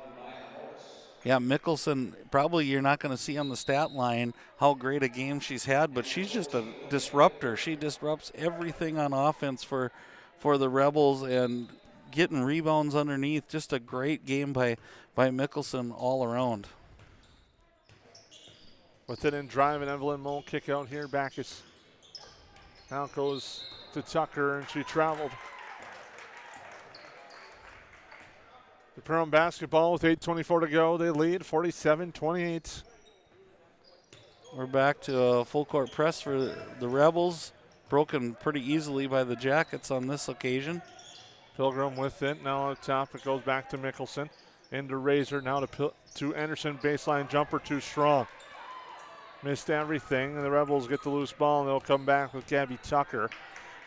Yeah, Mickelson, probably you're not going to see on the stat line how great a game she's had, but she's just a disruptor. She disrupts everything on offense for the Rebels and getting rebounds underneath. Just a great game by Mickelson all around. With it in drive, and Evelyn Moe kick out here. Backus now goes to Tucker, and she traveled. The Perham basketball with 8:24 to go. They lead 47-28. We're back to a full court press for the Rebels. broken pretty easily by the Jackets on this occasion. Pilgrim with it. Now up top, it goes back to Mickelson. Into Razor, now to Anderson. Baseline jumper, too strong. Missed everything, and the Rebels get the loose ball, and they'll come back with Gabby Tucker.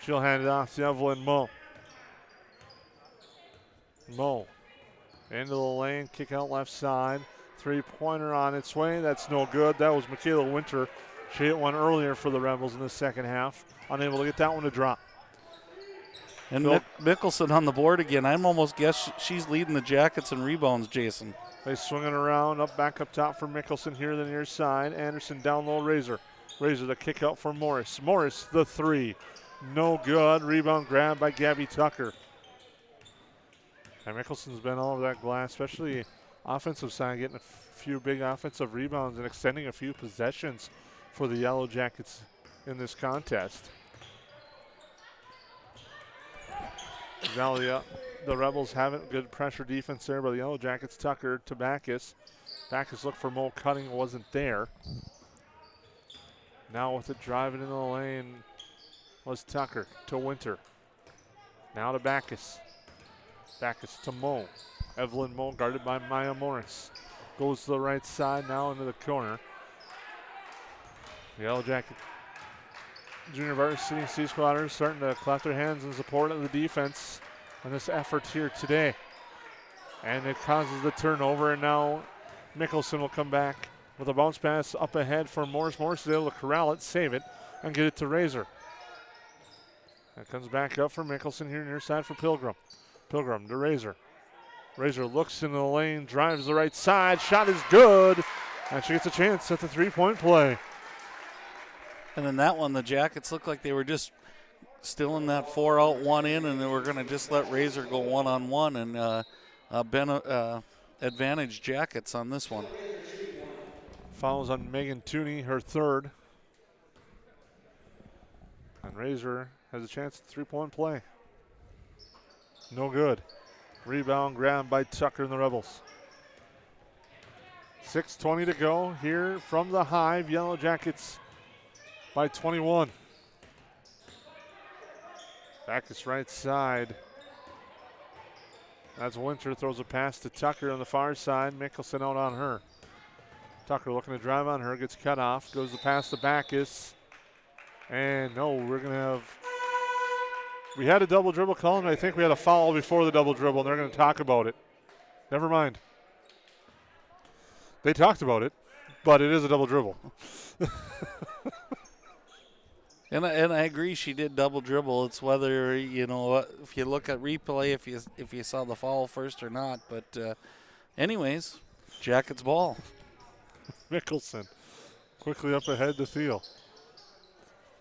She'll hand it off to Evelyn Moe. Moe into the lane, kick out left side. Three-pointer on its way. That's no good. That was Michaela Winter. She hit one earlier for the Rebels in the second half. Unable to get that one to drop. And Mickelson on the board again. I'm almost guess she's leading the Jackets in rebounds, Jason. They swing it around, back up top for Mickelson here the near side. Anderson down low, Razor. Razor the kick out for Morris. Morris the three. No good. Rebound grab by Gabby Tucker. And Mickelson's been all over that glass, especially offensive side, getting a few big offensive rebounds and extending a few possessions for the Yellow Jackets in this contest. The Rebels haven't good pressure defense there, but the Yellow Jackets, Tucker to Backus. Backus looked for Mo Cutting, wasn't there. Now with it driving in the lane was Tucker to Winter. Now to Backus. Backus to Mo. Evelyn Moe guarded by Maya Morris. Goes to the right side, now into the corner. The Yellow Jacket Junior Varsity Sea Squatters starting to clap their hands in support of the defense on this effort here today. And it causes the turnover, and now Mickelson will come back with a bounce pass up ahead for Morris. Morris is able to corral it, save it, and get it to Razor. That comes back up for Mickelson here near side for Pilgrim. Pilgrim to Razor. Razor looks into the lane, drives the right side, shot is good, and she gets a chance at the three-point play. And then that one, the Jackets looked like they were just still in that 4 out, 1 in, and they were going to just let Razor go one-on-one and advantage Jackets on this one. Fouls on Megan Tooney, her third. And Razor has a chance at three-point play. No good. Rebound grab by Tucker and the Rebels. 6:20 to go here from the Hive. Yellow Jackets by 21. Backus right side. That's Winter, throws a pass to Tucker on the far side. Mickelson out on her. Tucker looking to drive on her, gets cut off, goes the pass to Backus. And no, we're going to have, we had a double dribble call, and I think we had a foul before the double dribble, and they're going to talk about it. Never mind. They talked about it, but it is a double dribble. And I agree, she did double dribble. It's whether, you know, if you look at replay, if you saw the foul first or not. But anyways, Jackets ball. Mickelson quickly up ahead to Thiel.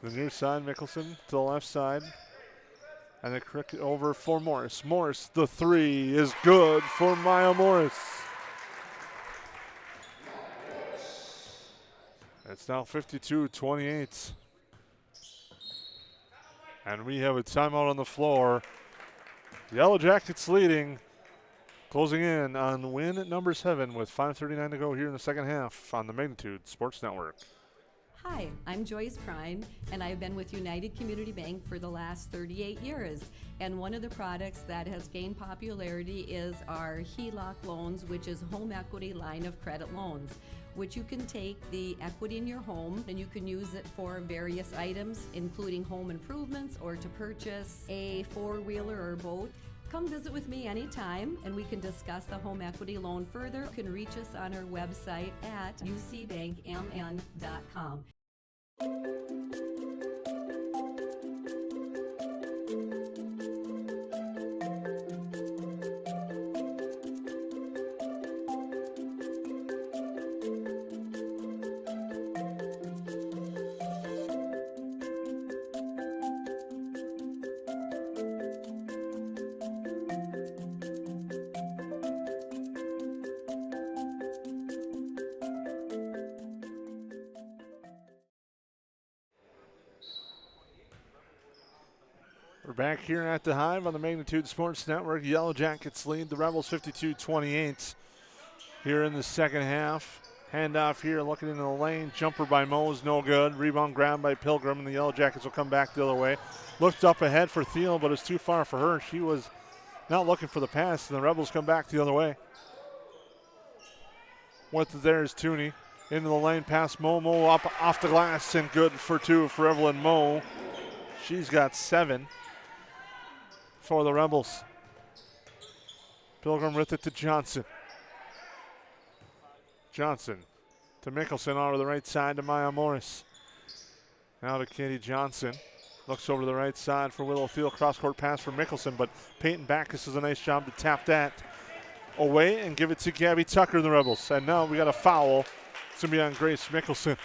The near side, Mickelson to the left side. And the cricket over for Morris. Morris, the three is good for Maya Morris. It's now 52-28. And we have a timeout on the floor. Yellow Jackets leading, closing in on win at number 7 with 5:39 to go here in the second half on the Magnitude Sports Network. Hi, I'm Joyce Prine, and I've been with United Community Bank for the last 38 years. And one of the products that has gained popularity is our HELOC loans, which is home equity line of credit loans, which you can take the equity in your home and you can use it for various items, including home improvements or to purchase a four-wheeler or boat. Come visit with me anytime and we can discuss the home equity loan further. You can reach us on our website at ucbankmn.com. We're back here at the Hive on the Magnitude Sports Network. Yellow Jackets lead the Rebels 52-28 here in the second half. Handoff here, looking into the lane. Jumper by Moe's no good. Rebound grab by Pilgrim, and the Yellow Jackets will come back the other way. Looked up ahead for Thiel, but it's too far for her. She was not looking for the pass, and the Rebels come back the other way. With it there is Tooney. Into the lane, past Moe. Moe up off the glass, and good for 2 for Evelyn Moe. She's got 7 for the Rebels. Pilgrim with it to Johnson. Johnson to Mickelson over the right side to Maya Morris. Now to Katie Johnson. Looks over to the right side for Willow Thiel. Cross-court pass for Mickelson, but Peyton Backus does a nice job to tap that away and give it to Gabby Tucker and the Rebels. And now we got a foul. It's going to be on Grace Mickelson.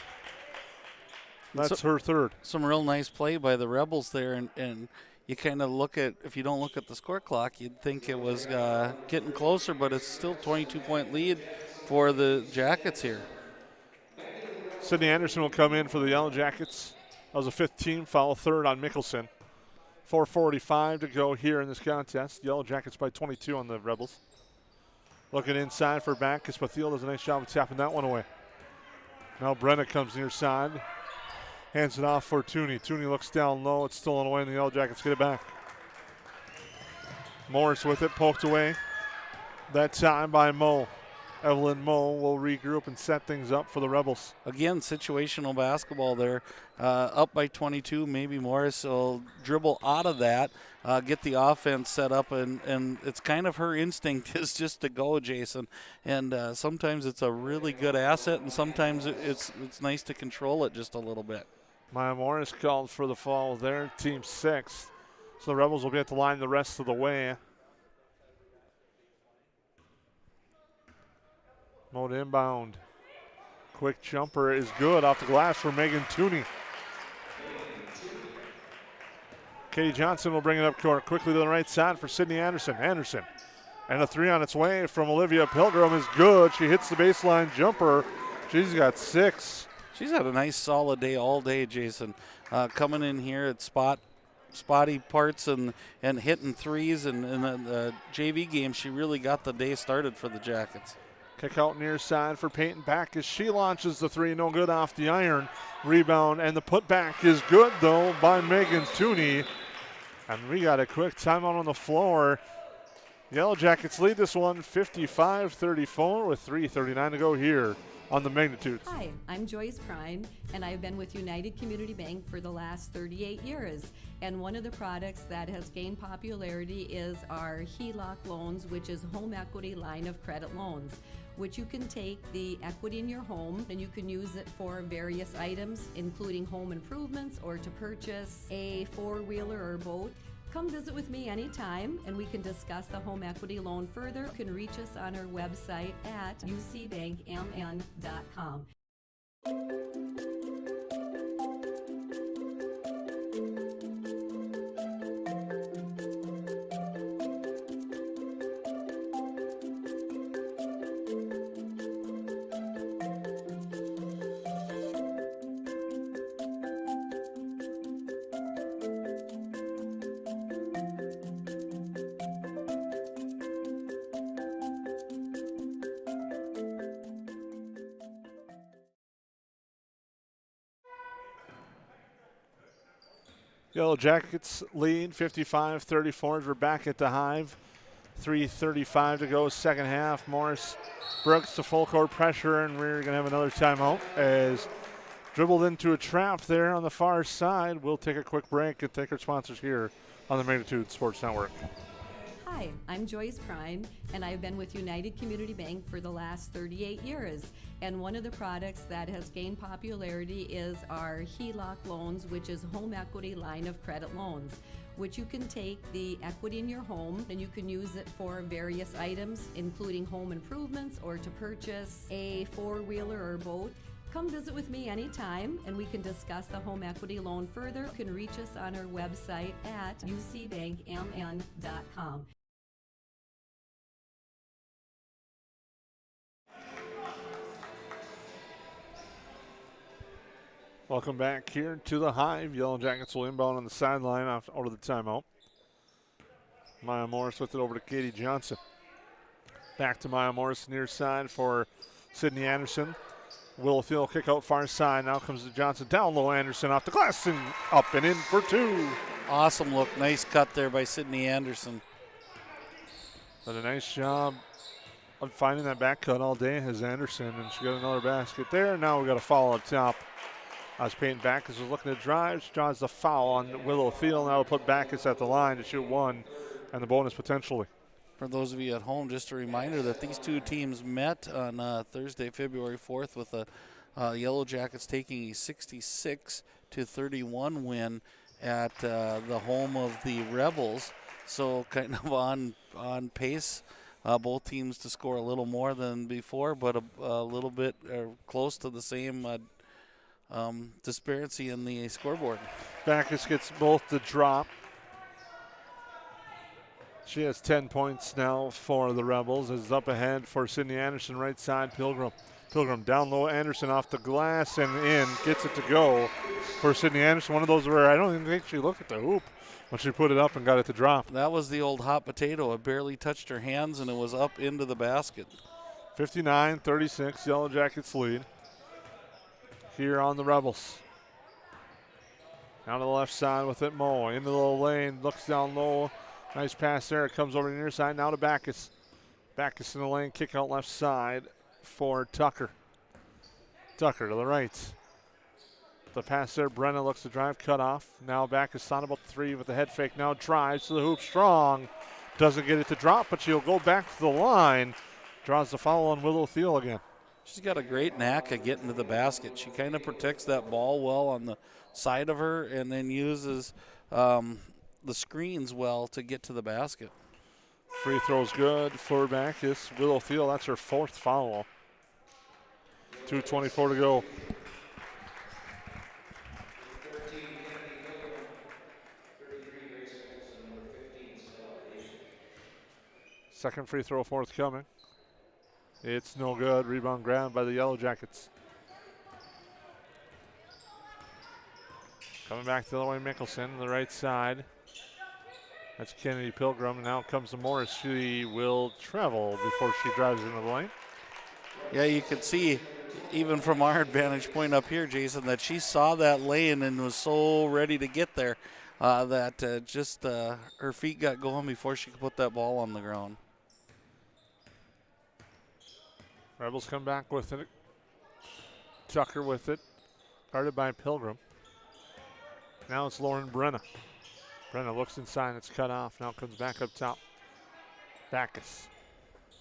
That's her third. Some real nice play by the Rebels there, and you kind of look at, if you don't look at the score clock, you'd think it was getting closer, but it's still 22-point lead for the Jackets here. Sydney Anderson will come in for the Yellow Jackets. That was a 5th team foul, third on Mickelson. 4:45 to go here in this contest. Yellow Jackets by 22 on the Rebels. Looking inside for Backus, but Thiel does a nice job of tapping that one away. Now Brenna comes near side. Hands it off for Tooney. Tooney looks down low. It's stolen away, and the Yellow Jackets get it back. Morris with it, poked away. That time by Moe. Evelyn Moe will regroup and set things up for the Rebels. Again, situational basketball there. Up by 22, maybe Morris will dribble out of that, get the offense set up, and it's kind of her instinct is just to go, Jason. And sometimes it's a really good asset, and sometimes it's nice to control it just a little bit. Maya Morris called for the foul there, team 6th. So the Rebels will be at the line the rest of the way. Moe to inbound. Quick jumper is good off the glass for Megan Tooney. Katie Johnson will bring it up court quickly to the right side for Sydney Anderson. Anderson. And a 3 on its way from Olivia Pilgrim is good. She hits the baseline jumper. She's got 6. She's had a nice solid day all day, Jason. Coming in here at spotty parts and hitting threes, and in the JV game, she really got the day started for the Jackets. Kick out near side for Peyton Backus. She launches the 3, no good off the iron. Rebound, and the putback is good, though, by Megan Tooney. And we got a quick timeout on the floor. Yellow Jackets lead this one 55-34 with 3:39 to go here on the Magnitudes. Hi, I'm Joyce Prine, and I've been with United Community Bank for the last 38 years. And one of the products that has gained popularity is our HELOC loans, which is home equity line of credit loans, which you can take the equity in your home and you can use it for various items, including home improvements or to purchase a 4-wheeler or boat. Come visit with me anytime and we can discuss the home equity loan further. You can reach us on our website at ucbankmn.com. Yellow Jackets lead 55-34 as we're back at the Hive. 3:35 to go, second half. Morris Brooks to full court pressure, and we're going to have another timeout as dribbled into a trap there on the far side. We'll take a quick break and thank our sponsors here on the Magnitude Sports Network. Hi, I'm Joyce Prine, and I've been with United Community Bank for the last 38 years. And one of the products that has gained popularity is our HELOC loans, which is home equity line of credit loans, which you can take the equity in your home and you can use it for various items, including home improvements or to purchase a 4-wheeler or boat. Come visit with me anytime and we can discuss the home equity loan further. You can reach us on our website at ucbankmn.com. Welcome back here to the Hive. Yellow Jackets will inbound on the sideline out of the timeout. Maya Morris with it over to Katie Johnson. Back to Maya Morris near side for Sydney Anderson. Willowfield kick out far side. Now comes to Johnson. Down low, Anderson off the glass and up and in for two. Awesome look. Nice cut there by Sydney Anderson. But a nice job of finding that back cut all day has Anderson, and she got another basket there. Now we got a foul up top. As Peyton Backus was looking to drive, she draws the foul on Willowfield. Now we'll put Backus at the line to shoot one and the bonus potentially. For those of you at home, just a reminder that these two teams met on Thursday, February 4th, with the Yellow Jackets taking a 66-31 win at the home of the Rebels. So kind of on pace, both teams to score a little more than before, but a little bit close to the same disparity in the scoreboard. Backus gets both the drop. She has 10 points now for the Rebels. Is up ahead for Sydney Anderson, right side, Pilgrim. Pilgrim down low, Anderson off the glass and in. Gets it to go for Sydney Anderson. One of those where I don't even think she looked at the hoop when she put it up and got it to drop. That was the old hot potato. It barely touched her hands and it was up into the basket. 59-36, Yellow Jackets lead here on the Rebels. Down to the left side with it, Mo. Into the lane, looks down low. Nice pass there. It comes over to the near side. Now to Backus. Backus in the lane. Kick out left side for Tucker. Tucker to the right. The pass there. Brenna looks to drive. Cut off. Now Backus on about 3 with the head fake. Now drives to the hoop. Strong. Doesn't get it to drop, but she'll go back to the line. Draws the foul on Willowfield again. She's got a great knack of getting to the basket. She kind of protects that ball well on the side of her and then uses the screens well to get to the basket. Free throw's good for Backus. Willowfield, that's her 4th foul. 2:24 to go. Second free throw forthcoming. It's no good. Rebound grabbed by the Yellow Jackets. Coming back the other way, Mickelson, the right side. That's Kennedy Pilgrim. Now comes to Morris. She will travel before she drives into the lane. Yeah, you could see, even from our vantage point up here, Jason, that she saw that lane and was so ready to get there that her feet got going before she could put that ball on the ground. Rebels come back with it. Tucker with it. Guarded by Pilgrim. Now it's Lauren Brenna. Brenna looks inside. It's cut off. Now comes back up top. Backus.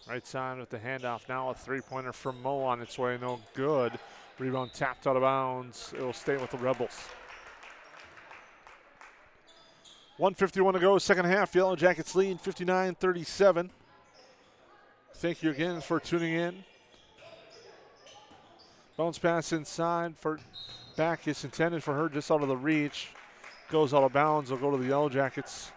Right side with the handoff. Now a three-pointer from Mo on its way. No good. Rebound tapped out of bounds. It will stay with the Rebels. 1:51 to go. Second half. Yellow Jackets lead 59-37. Thank you again for tuning in. Bounce pass inside for Backus, intended for her just out of the reach. Goes out of bounds. Will go to the Yellow Jackets.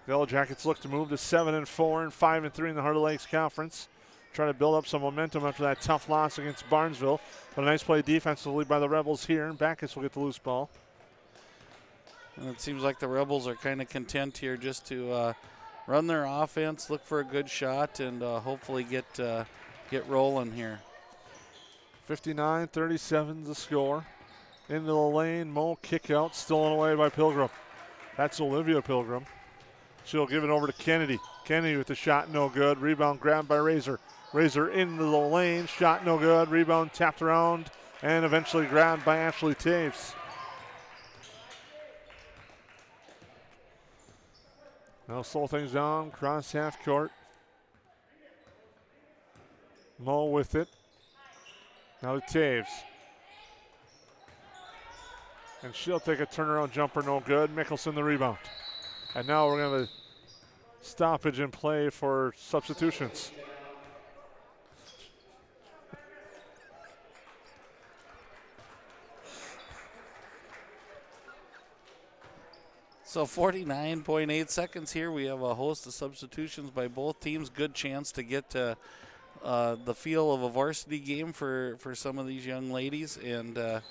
The Yellow Jackets look to move to 7-4 and 5-3 in the Heart of Lakes Conference. Try to build up some momentum after that tough loss against Barnesville. But a nice play defensively by the Rebels here, and Backus will get the loose ball. And it seems like the Rebels are kind of content here just to run their offense, look for a good shot, and hopefully get rolling here. 59-37 the score. Into the lane, Mo kick out, stolen away by Pilgrim. That's Olivia Pilgrim. She'll give it over to Kennedy. Kennedy with the shot, no good. Rebound grabbed by Razor. Razor into the lane, shot no good. Rebound tapped around and eventually grabbed by Ashley Taves. Now slow things down, cross half court. Mo with it. Now to Taves. And she'll take a turnaround jumper, no good. Mickelson the rebound. And now we're going to have a stoppage in play for substitutions. So 49.8 seconds here. We have a host of substitutions by both teams. Good chance to get the feel of a varsity game for some of these young ladies. And it'll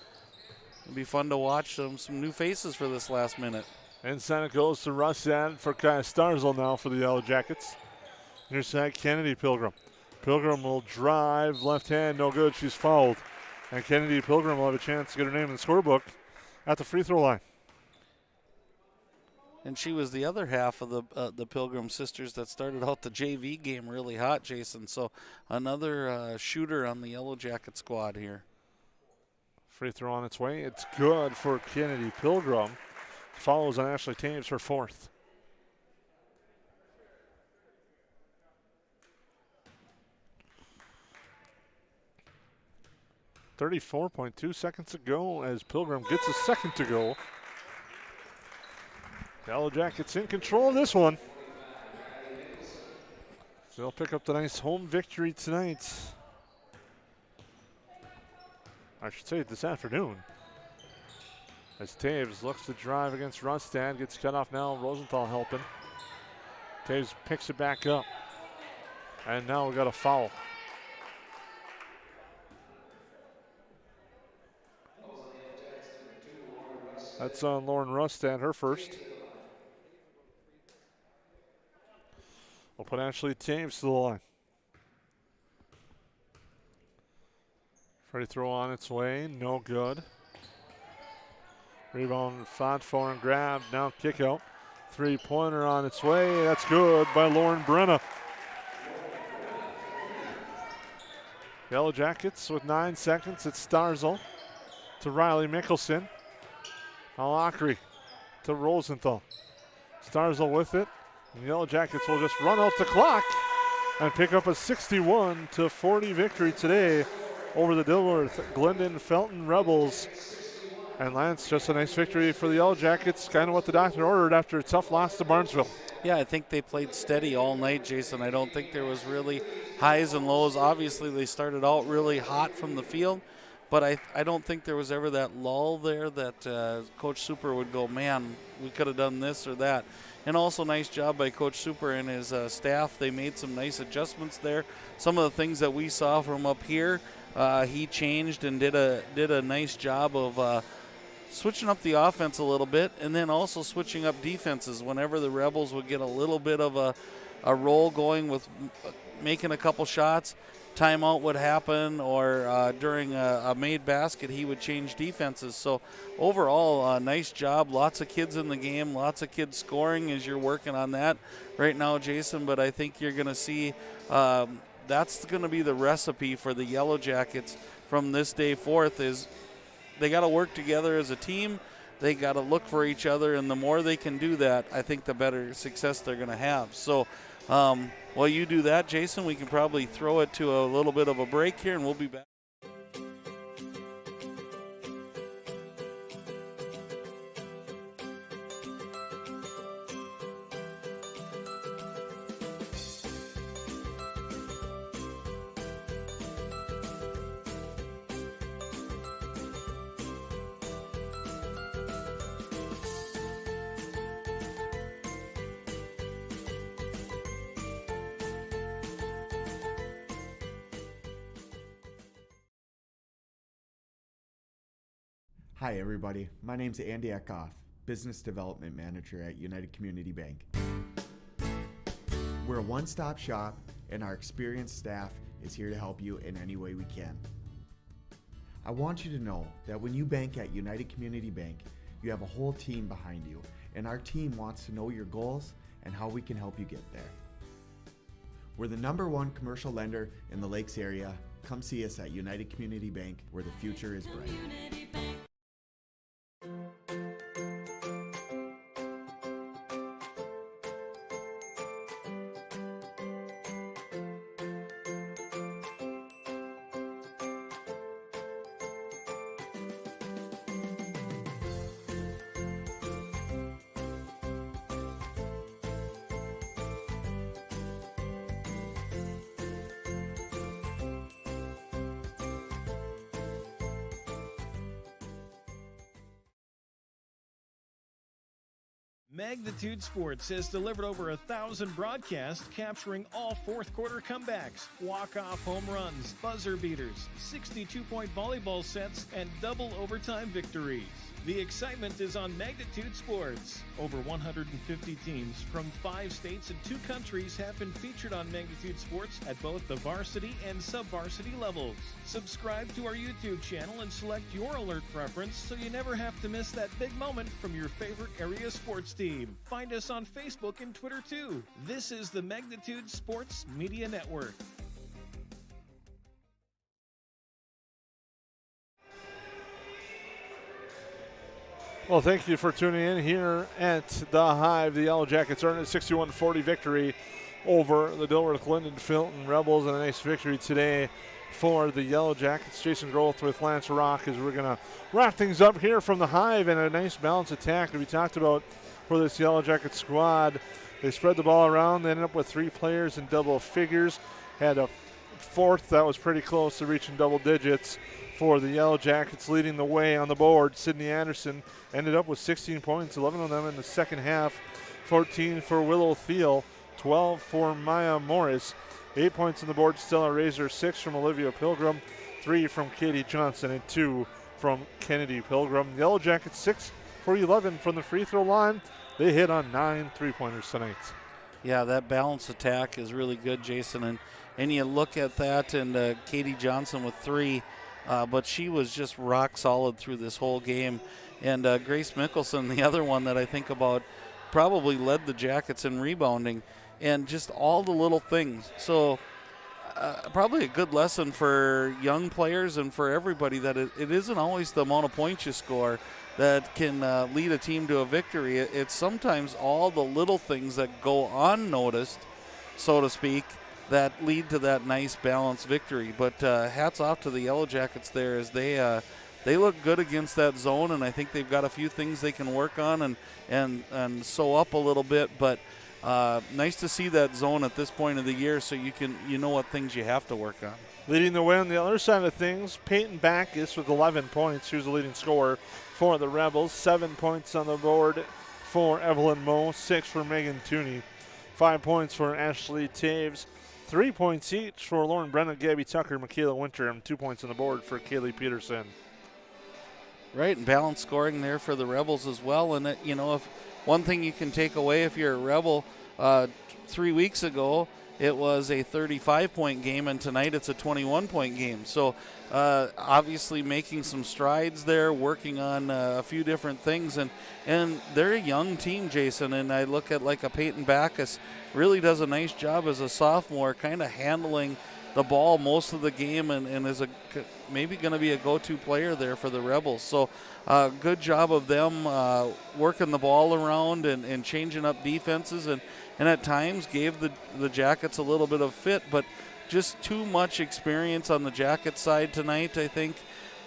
be fun to watch some new faces for this last minute. Inside it goes to Russad for Kaya Starzl now for the Yellow Jackets. Near side, Kennedy Pilgrim. Pilgrim will drive, left hand, no good. She's fouled. And Kennedy Pilgrim will have a chance to get her name in the scorebook at the free throw line. And she was the other half of the Pilgrim sisters that started out the JV game really hot, Jason. So another shooter on the Yellow Jacket squad here. Free throw on its way. It's good for Kennedy Pilgrim. Follows on Ashley Taves, her fourth. .2 seconds to go as Pilgrim gets a second to go. Yellow Jackets in control of this one. So they'll pick up the nice home victory tonight. I should say this afternoon. As Taves looks to drive against Rustad, gets cut off now. Rosenthal helping. Taves picks it back up. And now we got a foul. That's on Lauren Rustad, her first. We'll put Ashley Taves to the line. Free throw on its way, no good. Rebound fought for and grabbed, now kick out. Three-pointer on its way, that's good by Lauren Brenna. Yellow Jackets with 9 seconds, it's Starzl to Riley Mickelson. Al-Akhri to Rosenthal. Starzl with it. And the Yellow Jackets will just run out the clock and pick up a 61-40 victory today over the Dilworth Glendon Felton Rebels. And Lance, just a nice victory for the Yellow Jackets, kind of what the doctor ordered after a tough loss to Barnesville. Yeah, I think they played steady all night, Jason. I don't think there was really highs and lows. Obviously, they started out really hot from the field, but I don't think there was ever that lull there that Coach Super would go, man, we could have done this or that. And also nice job by Coach Super and his staff. They made some nice adjustments there. Some of the things that we saw from up here, he changed and did a nice job of switching up the offense a little bit, and then also switching up defenses whenever the Rebels would get a little bit of a roll going with making a couple shots. Timeout would happen, or during a made basket, he would change defenses. So overall, nice job. Lots of kids in the game, lots of kids scoring as you're working on that right now, Jason. But I think you're going to see that's going to be the recipe for the Yellow Jackets from this day forth. Is they got to work together as a team. They got to look for each other, and the more they can do that, I think the better success they're going to have. So while you do that, Jason, we can probably throw it to a little bit of a break here, and we'll be back. Hi everybody, my name's Andy Eckhoff, Business Development Manager at United Community Bank. We're a one-stop shop and our experienced staff is here to help you in any way we can. I want you to know that when you bank at United Community Bank, you have a whole team behind you, and our team wants to know your goals and how we can help you get there. We're the #1 commercial lender in the Lakes area. Come see us at United Community Bank, where the future is bright. Magnitude Sports has delivered over 1,000 broadcasts capturing all fourth quarter comebacks, walk-off home runs, buzzer beaters, 62-point volleyball sets, and double overtime victories. The excitement is on Magnitude Sports. Over 150 teams from 5 states and 2 countries have been featured on Magnitude Sports at both the varsity and sub-varsity levels. Subscribe to our YouTube channel and select your alert preference so you never have to miss that big moment from your favorite area sports team. Find us on Facebook and Twitter too. This is the Magnitude Sports Media Network. Well, thank you for tuning in here at the Hive. The Yellow Jackets earned a 61-40 victory over the Dilworth Linden Filton Rebels, and a nice victory today for the Yellow Jackets. Jason Groth with Lance Rock as we're going to wrap things up here from the Hive, and a nice balanced attack that we talked about for this Yellow Jacket squad. They spread the ball around. They ended up with 3 players in double figures. Had a fourth that was pretty close to reaching double digits for the Yellow Jackets, leading the way on the board. Sydney Anderson ended up with 16 points, 11 of them in the second half, 14 for Willow Thiel, 12 for Maya Morris, 8 points on the board, Stella Razor, 6 from Olivia Pilgrim, 3 from Katie Johnson, and 2 from Kennedy Pilgrim. The Yellow Jackets 6 for 11 from the free throw line. They hit on 9 3-pointers tonight. Yeah, that balanced attack is really good, Jason, and you look at that, and Katie Johnson with 3, but she was just rock solid through this whole game. And Grace Mickelson, the other one that I think about, probably led the Jackets in rebounding, and just all the little things. So probably a good lesson for young players and for everybody that it isn't always the amount of points you score that can lead a team to a victory. It's sometimes all the little things that go unnoticed, so to speak, that lead to that nice balanced victory. But hats off to the Yellow Jackets there as they look good against that zone, and I think they've got a few things they can work on and sew up a little bit. But nice to see that zone at this point of the year, so you know what things you have to work on. Leading the way on the other side of things, Peyton Backus with 11 points. She was the leading scorer for the Rebels. 7 points on the board for Evelyn Moe, 6 for Megan Tooney, 5 points for Ashley Taves, 3 points each for Lauren Brennan, Gabby Tucker, Michaela Winter, and 2 points on the board for Kaylee Peterson. Right, and balanced scoring there for the Rebels as well. And, if one thing you can take away if you're a Rebel, 3 weeks ago it was a 35-point game, and tonight it's a 21-point game. So obviously making some strides there, working on a few different things. And they're a young team, Jason, and I look at like a Peyton Backus, really does a nice job as a sophomore, kind of handling the ball most of the game, and is maybe going to be a go-to player there for the Rebels. So good job of them working the ball around and changing up defenses, and at times gave the Jackets a little bit of fit, but just too much experience on the Jackets side tonight, I think,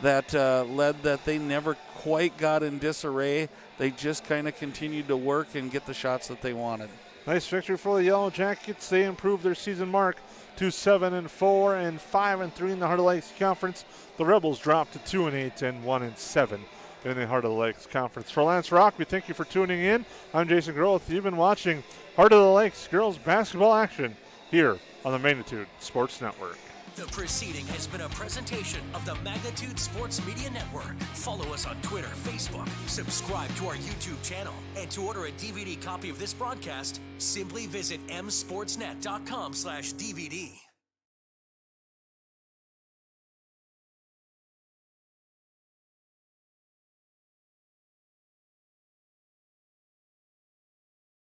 that led that they never quite got in disarray. They just kind of continued to work and get the shots that they wanted. Nice victory for the Yellow Jackets. They improved their season mark to 7-4 and 5-3 in the Heart of the Lakes Conference. The Rebels dropped to 2-8 and 1-7 in the Heart of the Lakes Conference. For Lance Rock, we thank you for tuning in. I'm Jason Groth. You've been watching Heart of the Lakes girls basketball action here on the Magnitude Sports Network. The proceeding has been a presentation of the Magnitude Sports Media Network. Follow us on Twitter, Facebook, subscribe to our YouTube channel, and to order a DVD copy of this broadcast, simply visit msportsnet.com/DVD.